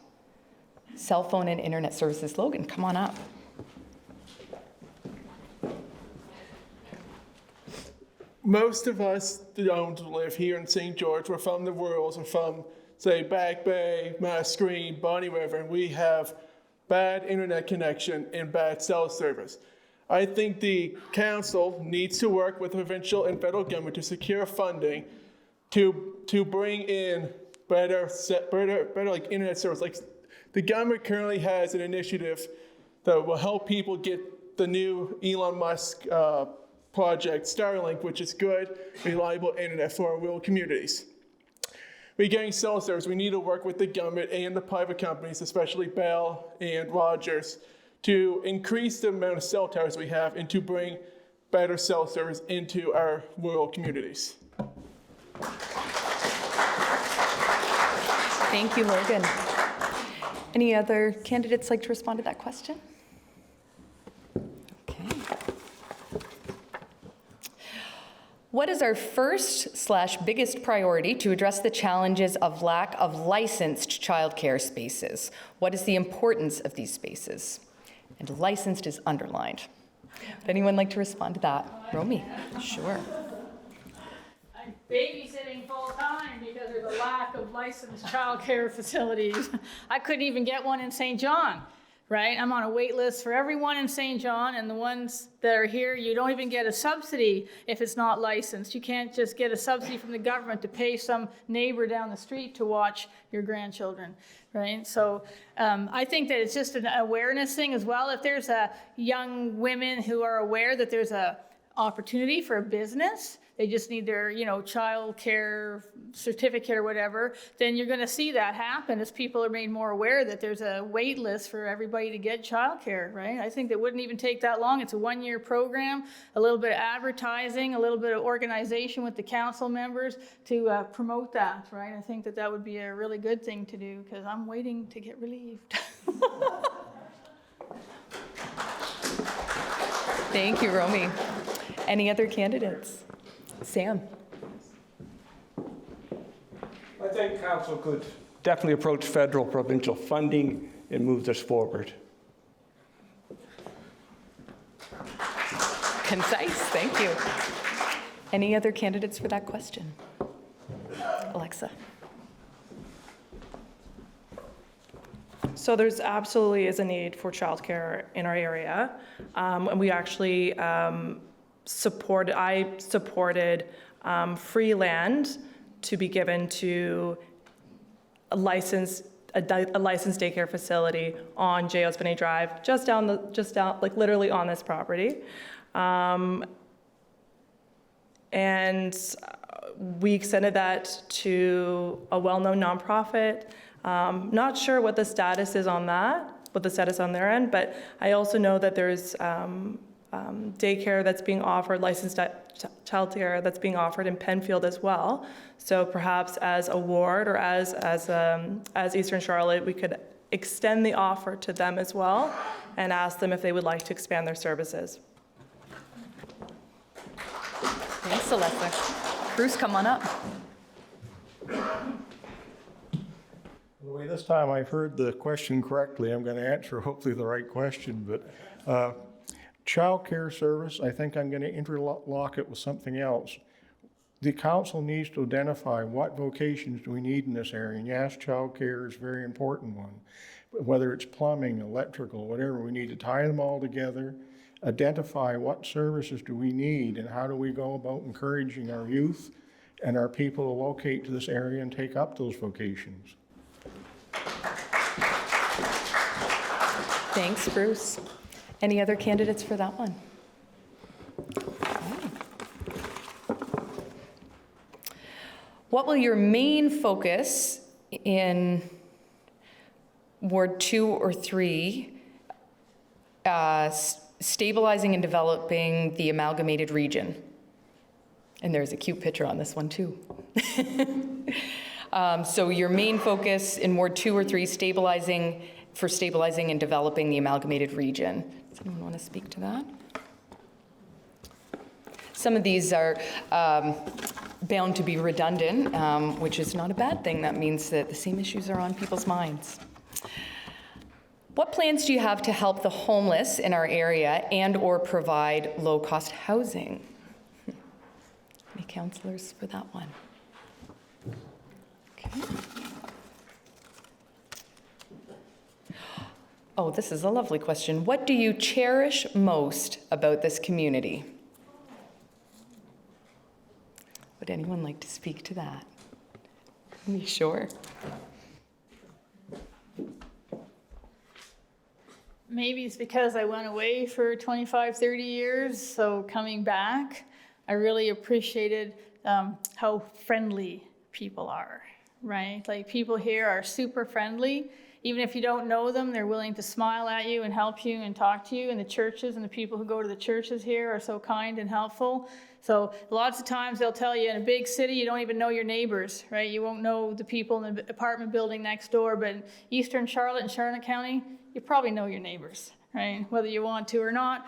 Cell phone and internet services. Logan, come on up. Most of us don't live here in St. George. We're from the rurals. We're from, say, Back Bay, Mass Green, Bonnie River, and we have bad internet connection and bad cell service. I think the council needs to work with the provincial and federal government to secure funding to bring in better like internet service. Like the government currently has an initiative that will help people get the new Elon Musk project Starlink, which is good, reliable internet for our rural communities. Regarding cell service, we need to work with the government and the private companies, especially Bell and Rogers, to increase the amount of cell towers we have and to bring better cell service into our rural communities. Thank you, Logan. Any other candidates like to respond to that question? Okay. What is our first/biggest priority to address the challenges of lack of licensed childcare spaces? What is the importance of these spaces? And licensed is underlined. Would anyone like to respond to that? Romy? Sure. I'm babysitting full-time because there's a lack of licensed childcare facilities. I couldn't even get one in St. John, right? I'm on a wait list for everyone in St. John, and the ones that are here, you don't even get a subsidy if it's not licensed. You can't just get a subsidy from the government to pay some neighbor down the street to watch your grandchildren, right? So I think that it's just an awareness thing as well. If there's young women who are aware that there's a opportunity for a business, they just need their, child care certificate or whatever, then you're going to see that happen as people are made more aware that there's a wait list for everybody to get child care, right? I think that wouldn't even take that long. It's a one-year program, a little bit of advertising, a little bit of organization with the council members to promote that, right? I think that would be a really good thing to do because I'm waiting to get relieved. Thank you, Romy. Any other candidates? Sam? I think council could definitely approach federal, provincial funding and move this forward. Concise, thank you. Any other candidates for that question? Alexa? So there's absolutely is a need for childcare in our area. And we actually I supported free land to be given to a licensed daycare facility on J.O. Spinney Drive, just down, like literally on this property. And we extended that to a well-known nonprofit. Not sure what the status is on that, what the status on their end, but I also know that there's daycare that's being offered, licensed childcare that's being offered in Penfield as well. So perhaps as a ward or as Eastern Charlotte, we could extend the offer to them as well and ask them if they would like to expand their services. Thanks, Alexa. Bruce, come on up. The way this time I've heard the question correctly, I'm going to answer hopefully the right question, but child care service, I think I'm going to interlock it with something else. The council needs to identify what vocations do we need in this area, and yes, child care is a very important one. But whether it's plumbing, electrical, whatever, we need to tie them all together, identify what services do we need, and how do we go about encouraging our youth and our people to locate to this area and take up those vocations. Thanks, Bruce. Any other candidates for that one? What will your main focus in Ward 2 or 3, stabilizing and developing the amalgamated region? And there's a cute picture on this one too. So your main focus in Ward 2 or 3, stabilizing and developing the amalgamated region. Does anyone want to speak to that? Some of these are bound to be redundant, which is not a bad thing. That means that the same issues are on people's minds. What plans do you have to help the homeless in our area and or provide low-cost housing? Any councillors for that one? Okay. Oh, this is a lovely question. What do you cherish most about this community? Would anyone like to speak to that? Are you sure? maybe it's because I went away for 25, 30 years, so coming back, I really appreciated how friendly people are, right? Like people here are super friendly. Even if you don't know them, they're willing to smile at you and help you and talk to you. And the churches and the people who go to the churches here are so kind and helpful. So lots of times they'll tell you in a big city, you don't even know your neighbors, right? You won't know the people in the apartment building next door, but in Eastern Charlotte and Charlotte County, you probably know your neighbors, right? Whether you want to or not,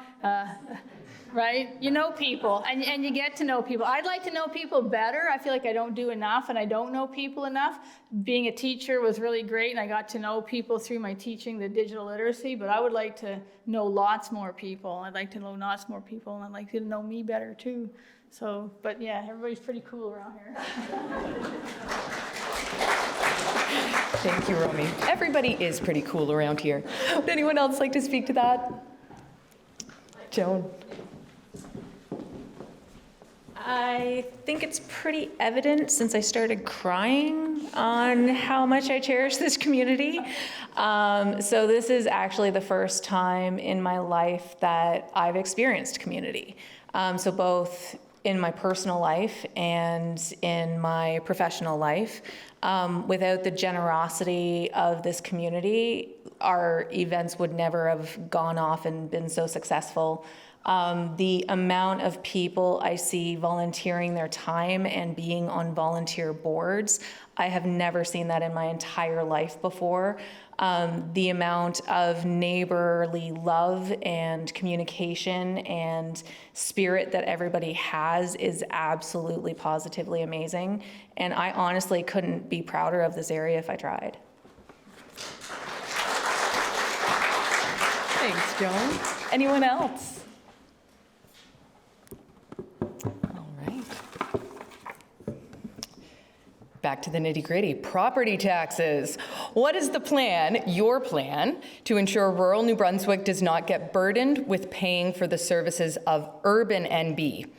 right? You know people, and you get to know people. I'd like to know people better. I feel like I don't do enough, and I don't know people enough. Being a teacher was really great, and I got to know people through my teaching the digital literacy, but I would like to know lots more people. I'd like to know lots more people, and I'd like you to know me better too. So, but yeah, everybody's pretty cool around here. Thank you, Romy. Everybody is pretty cool around here. Would anyone else like to speak to that? Joan. I think it's pretty evident since I started crying on how much I cherish this community. So this is actually the first time in my life that I've experienced community. So both in my personal life and in my professional life. Without the generosity of this community, our events would never have gone off and been so successful. The amount of people I see volunteering their time and being on volunteer boards, I have never seen that in my entire life before. The amount of neighborly love and communication and spirit that everybody has is absolutely positively amazing. And I honestly couldn't be prouder of this area if I tried. Thanks, Joan. Anyone else? Back to the nitty-gritty. Property taxes. What is the plan, your plan, to ensure rural New Brunswick does not get burdened with paying for the services of urban NB?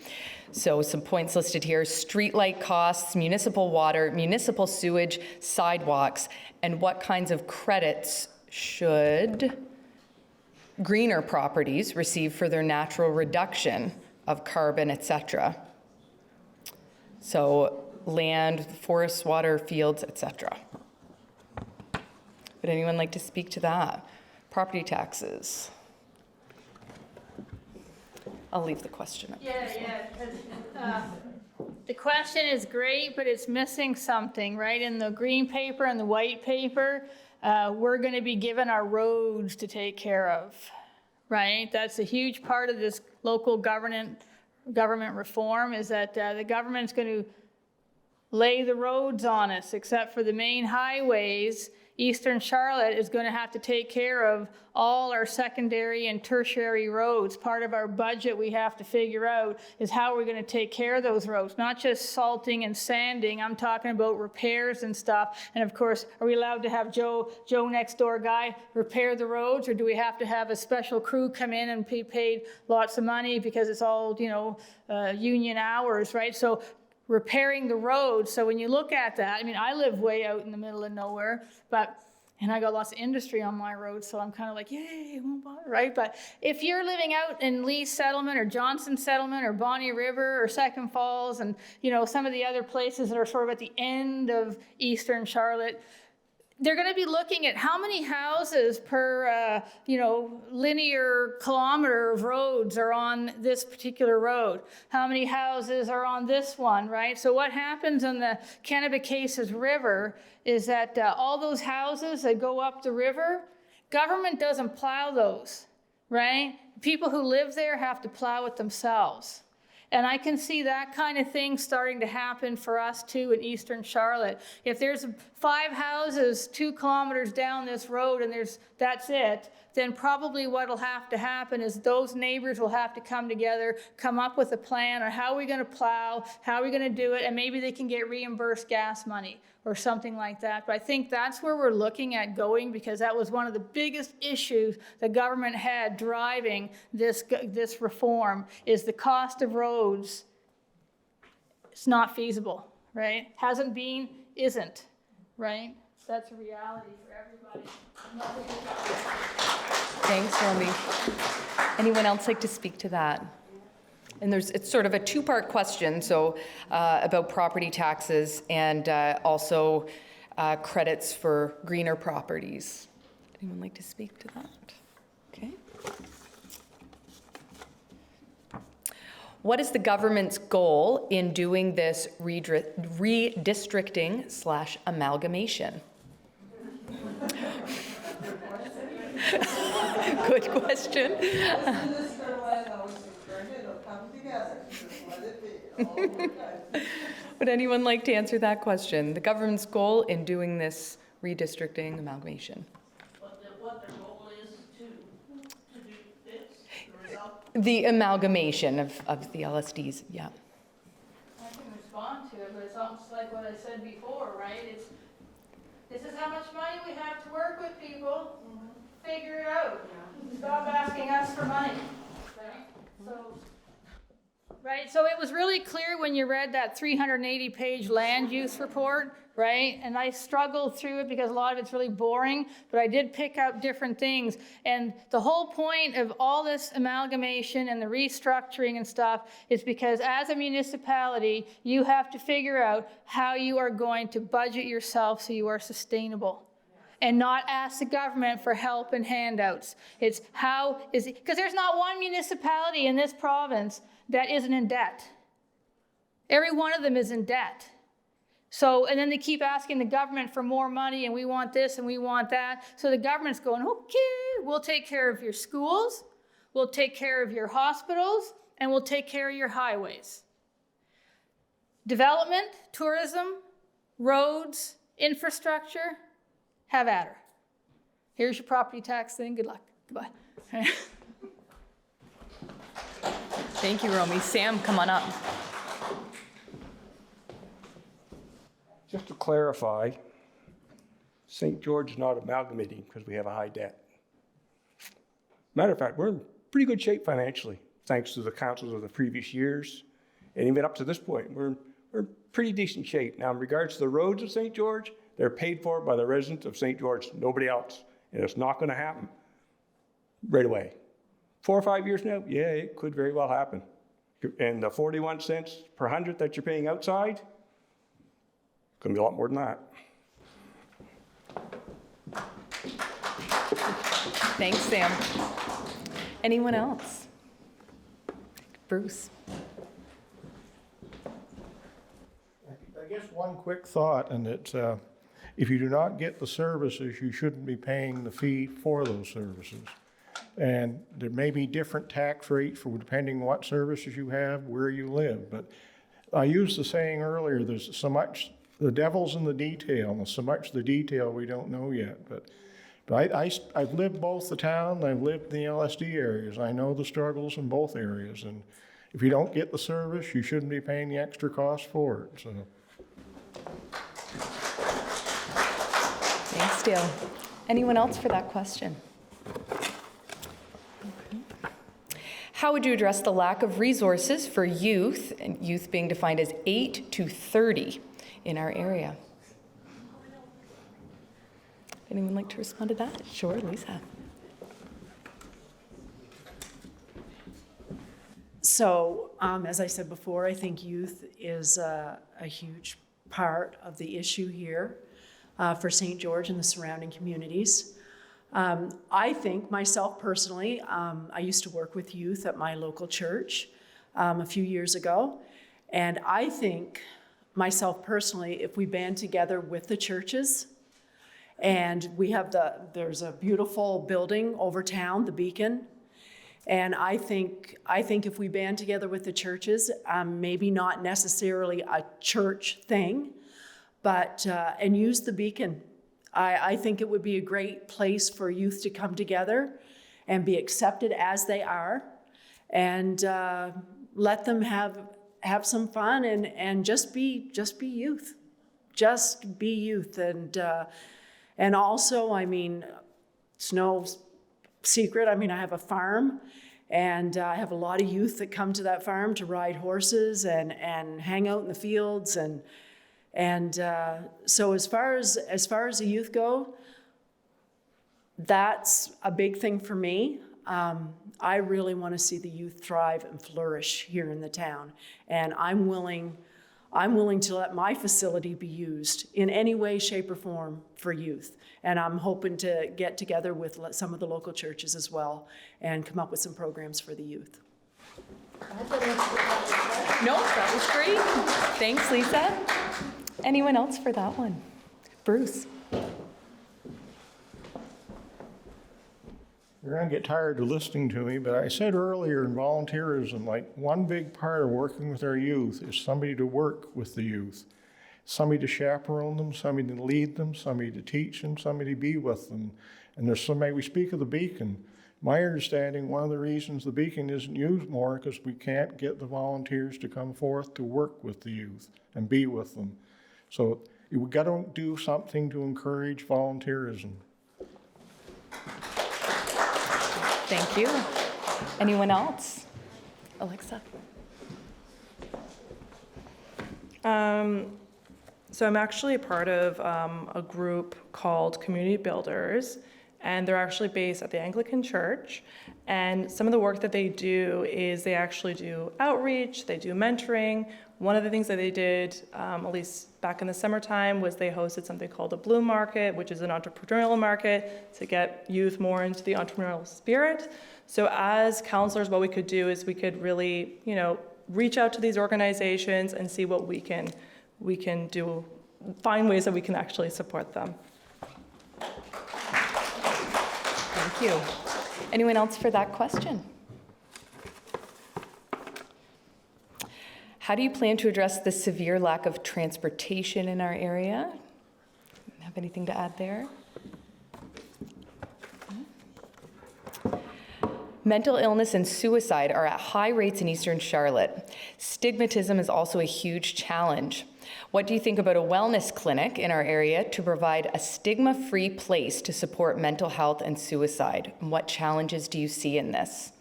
So some points listed here: streetlight costs, municipal water, municipal sewage, sidewalks, and what kinds of credits should greener properties receive for their natural reduction of carbon, etc. So land, forests, water, fields, etc. Would anyone like to speak to that? Property taxes. I'll leave the question up. The question is great, but it's missing something, right? In the green paper and the white paper, we're going to be given our roads to take care of, right? That's a huge part of this local government reform, is that the government's going to lay the roads on us, except for the main highways. Eastern Charlotte is going to have to take care of all our secondary and tertiary roads. Part of our budget we have to figure out is how we're going to take care of those roads, not just salting and sanding. I'm talking about repairs and stuff. And of course, are we allowed to have Joe next door guy repair the roads, or do we have to have a special crew come in and be paid lots of money because it's all, union hours, right? So repairing the roads. So when you look at that, I mean, I live way out in the middle of nowhere, and I got lots of industry on my road, so I'm kind of like, yay, it won't bother, right? But if you're living out in Lee Settlement or Johnson Settlement or Bonnie River or Second Falls and, some of the other places that are sort of at the end of Eastern Charlotte, they're going to be looking at how many houses per, linear kilometer of roads are on this particular road. How many houses are on this one, right? So what happens on the Kennebecasis River is that all those houses that go up the river, government doesn't plow those, right? People who live there have to plow it themselves. And I can see that kind of thing starting to happen for us too in Eastern Charlotte. If there's 5 houses 2 kilometers down this road and that's it, then probably what'll have to happen is those neighbors will have to come together, come up with a plan on how are we going to plow, how are we going to do it, and maybe they can get reimbursed gas money or something like that. But I think that's where we're looking at going, because that was one of the biggest issues the government had driving this reform, is the cost of roads. It's not feasible, right? Hasn't been, isn't, right? That's a reality for everybody. Thanks, Romy. Anyone else like to speak to that? And it's sort of a two-part question, so about property taxes and also credits for greener properties. Anyone like to speak to that? Okay. What is the government's goal in doing this redistricting / amalgamation? Good question. Would anyone like to answer that question? The government's goal in doing this redistricting amalgamation? What their goal is to do this, the result? The amalgamation of the LSDs, yeah. I can respond to it, but it's almost like what I said before, right? This is how much money we have to work with, people. Figure it out. Stop asking us for money. So it was really clear when you read that 380-page land use report, right? And I struggled through it because a lot of it's really boring, but I did pick up different things. And the whole point of all this amalgamation and the restructuring and stuff is because as a municipality, you have to figure out how you are going to budget yourself so you are sustainable. And not ask the government for help and handouts. It's because there's not one municipality in this province that isn't in debt. Every one of them is in debt. So, and then they keep asking the government for more money, and we want this and we want that. So the government's going, okay, we'll take care of your schools, we'll take care of your hospitals, and we'll take care of your highways. Development, tourism, roads, infrastructure, have at her. Here's your property tax thing. Good luck. Goodbye. Thank you, Romy. Sam, come on up. Just to clarify, St. George is not amalgamating because we have a high debt. Matter of fact, we're in pretty good shape financially, thanks to the councils of the previous years. And even up to this point, we're in pretty decent shape. Now, in regards to the roads of St. George, they're paid for by the residents of St. George, nobody else. And it's not going to happen right away. 4 or 5 years now, yeah, it could very well happen. And the 41 cents per 100 that you're paying outside, going to be a lot more than that. Thanks, Sam. Anyone else? Bruce. I guess one quick thought, and it's if you do not get the services, you shouldn't be paying the fee for those services. And there may be different tax rates for depending what services you have, where you live. But I used the saying earlier, there's so much, the devil's in the detail, and so much the detail we don't know yet. But I've lived both the town and I've lived in the LSD areas. I know the struggles in both areas. And if you don't get the service, you shouldn't be paying the extra cost for it. So. Thanks, Dale. Anyone else for that question? How would you address the lack of resources for youth, and youth being defined as 8 to 30 in our area? Anyone like to respond to that? Sure, Lisa. So, as I said before, I think youth is a huge part of the issue here for St. George and the surrounding communities. I think myself personally, I used to work with youth at my local church a few years ago, and I think myself personally, if we band together with the churches, and we have there's a beautiful building over town, the Beacon, and I think if we band together with the churches, maybe not necessarily a church thing, but and use the Beacon. I think it would be a great place for youth to come together and be accepted as they are, and let them have some fun and just be youth, just be youth, and also, I mean, it's no secret. I mean, I have a farm, and I have a lot of youth that come to that farm to ride horses and hang out in the fields, and And so as far as the youth go, that's a big thing for me. I really want to see the youth thrive and flourish here in the town. And I'm willing to let my facility be used in any way, shape, or form for youth. And I'm hoping to get together with some of the local churches as well and come up with some programs for the youth. No, that was great. Thanks, Lisa. Anyone else for that one? Bruce. You're going to get tired of listening to me, but I said earlier in volunteerism, like one big part of working with our youth is somebody to work with the youth, somebody to chaperone them, somebody to lead them, somebody to teach them, somebody to be with them. And there's somebody, we speak of the beacon. My understanding, one of the reasons the beacon isn't used more is because we can't get the volunteers to come forth to work with the youth and be with them. So we've got to do something to encourage volunteerism. Thank you. Anyone else? Alexa. So I'm actually a part of a group called Community Builders, and they're actually based at the Anglican Church. And some of the work that they do is they actually do outreach, they do mentoring. One of the things that they did, at least back in the summertime, was they hosted something called a Bloom Market, which is an entrepreneurial market to get youth more into the entrepreneurial spirit. So as counselors, what we could do is we could really, reach out to these organizations and see what we can do, find ways that we can actually support them. Thank you. Anyone else for that question? How do you plan to address the severe lack of transportation in our area? Have anything to add there? Mental illness and suicide are at high rates in Eastern Charlotte. Stigmatism is also a huge challenge. What do you think about a wellness clinic in our area to provide a stigma-free place to support mental health and suicide? And what challenges do you see in this?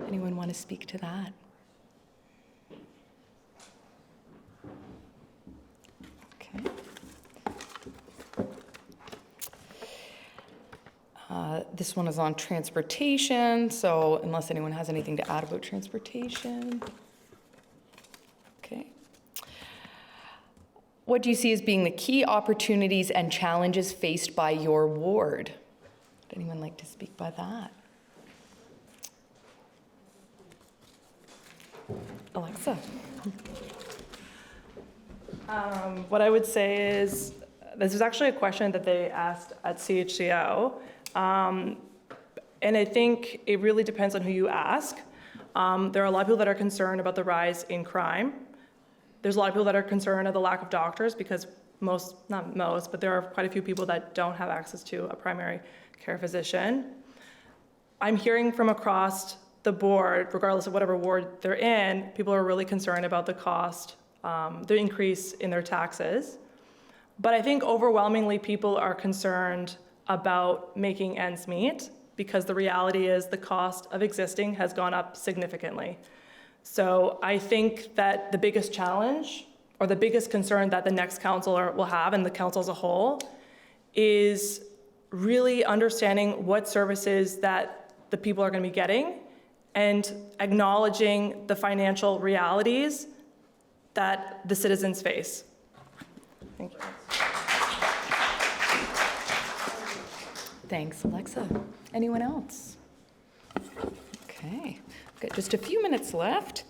Anyone want to speak to that? Okay. This one is on transportation, so unless anyone has anything to add about transportation. Okay. What do you see as being the key opportunities and challenges faced by your ward? Would anyone like to speak by that? Alexa. What I would say is, this is actually a question that they asked at CHCO. And I think it really depends on who you ask. There are a lot of people that are concerned about the rise in crime. There's a lot of people that are concerned at the lack of doctors because not most, but there are quite a few people that don't have access to a primary care physician. I'm hearing from across the board, regardless of whatever ward they're in, people are really concerned about the cost, the increase in their taxes. But I think overwhelmingly people are concerned about making ends meet because the reality is the cost of existing has gone up significantly. So I think that the biggest challenge or the biggest concern that the next councillor will have, and the council as a whole, is really understanding what services that the people are going to be getting and acknowledging the financial realities that the citizens face. Thank you. Thanks, Alexa. Anyone else? Okay, we've got just a few minutes left.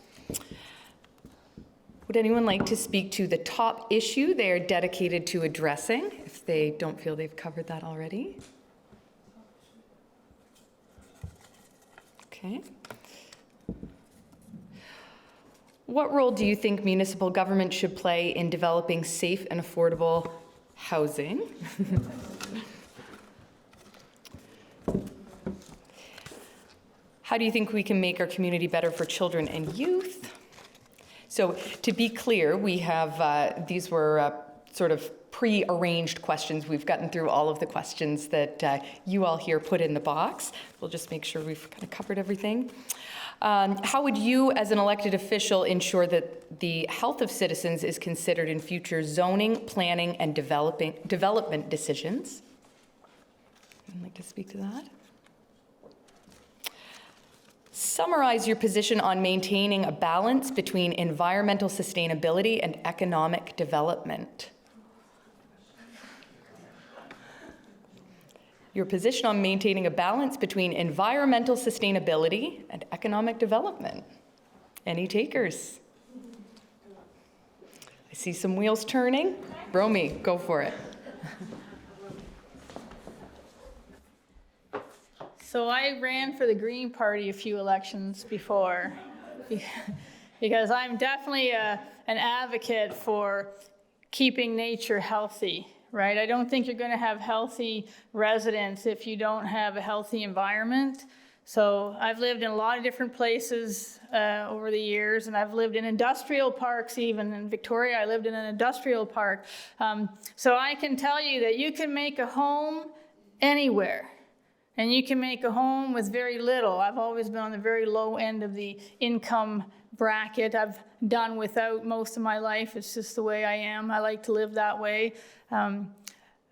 Would anyone like to speak to the top issue they are dedicated to addressing, if they don't feel they've covered that already? Okay. What role do you think municipal government should play in developing safe and affordable housing? How do you think we can make our community better for children and youth? So to be clear, we have, these were sort of pre-arranged questions. We've gotten through all of the questions that you all here put in the box. We'll just make sure we've kind of covered everything. How would you, as an elected official, ensure that the health of citizens is considered in future zoning, planning, and development decisions? I'd like to speak to that. Summarize your position on maintaining a balance between environmental sustainability and economic development. Your position on maintaining a balance between environmental sustainability and economic development. Any takers? I see some wheels turning. Romy, go for it. So I ran for the Green Party a few elections before because I'm definitely an advocate for keeping nature healthy. Right? I don't think you're going to have healthy residents if you don't have a healthy environment. So I've lived in a lot of different places over the years, and I've lived in industrial parks even. In Victoria, I lived in an industrial park. So I can tell you that you can make a home anywhere, and you can make a home with very little. I've always been on the very low end of the income bracket. I've done without most of my life. It's just the way I am. I like to live that way.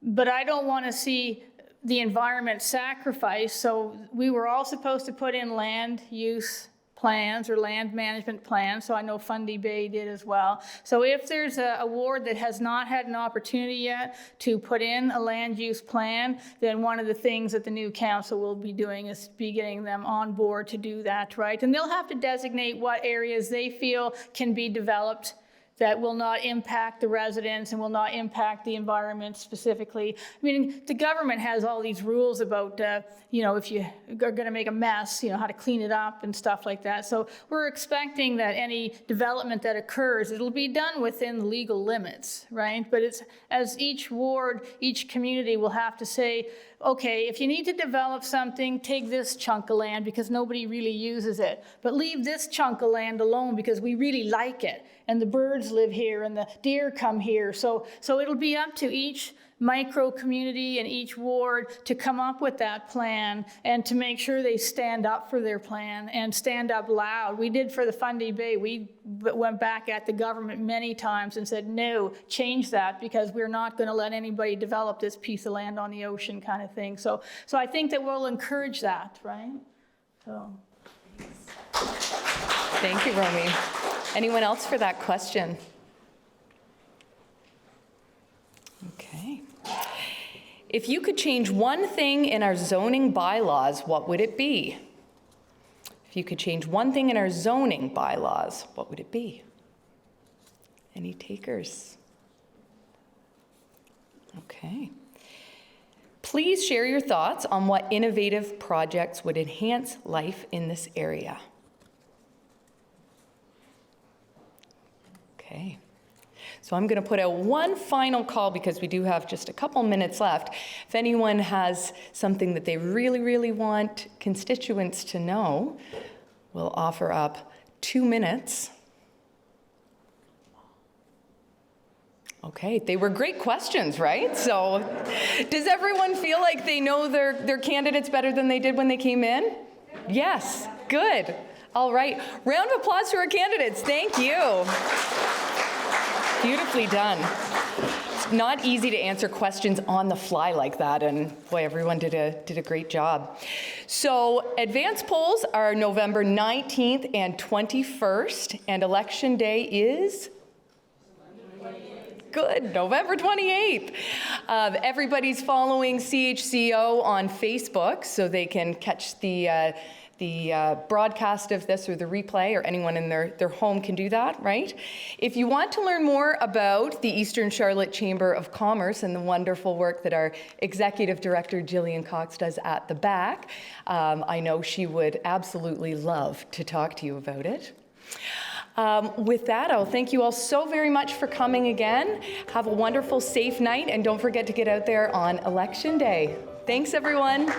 But I don't want to see the environment sacrificed. So we were all supposed to put in land use plans or land management plans. So I know Fundy Bay did as well. So if there's a ward that has not had an opportunity yet to put in a land use plan, then one of the things that the new council will be doing is be getting them on board to do that, right? And they'll have to designate what areas they feel can be developed that will not impact the residents and will not impact the environment specifically. I mean, the government has all these rules about, if you are going to make a mess, how to clean it up and stuff like that. So we're expecting that any development that occurs, it'll be done within legal limits, right? But it's as each ward, each community will have to say, okay, if you need to develop something, take this chunk of land because nobody really uses it. But leave this chunk of land alone because we really like it. And the birds live here and the deer come here. So it'll be up to each micro community and each ward to come up with that plan and to make sure they stand up for their plan and stand up loud. We did for the Fundy Bay. We went back at the government many times and said, no, change that because we're not going to let anybody develop this piece of land on the ocean kind of thing. So I think that we'll encourage that, right? So. Thank you, Romy. Anyone else for that question? Okay. If you could change one thing in our zoning bylaws, what would it be? If you could change one thing in our zoning bylaws, what would it be? Any takers? Okay. Please share your thoughts on what innovative projects would enhance life in this area. Okay. So I'm going to put out one final call because we do have just a couple minutes left. If anyone has something that they really, really want constituents to know, we'll offer up 2 minutes. Okay, they were great questions, right? So does everyone feel like they know their candidates better than they did when they came in? Yes, good. All right, round of applause to our candidates. Thank you. Beautifully done. It's not easy to answer questions on the fly like that, and boy, everyone did a great job. So advance polls are November 19th and 21st, and election day is? Good, November 28th. Everybody's following CHCO on Facebook, so they can catch the broadcast of this or the replay, or anyone in their home can do that, right? If you want to learn more about the Eastern Charlotte Chamber of Commerce and the wonderful work that our Executive Director, Jillian Cox, does at the back, I know she would absolutely love to talk to you about it. With that, I'll thank you all so very much for coming again. Have a wonderful, safe night, and don't forget to get out there on Election Day. Thanks, everyone.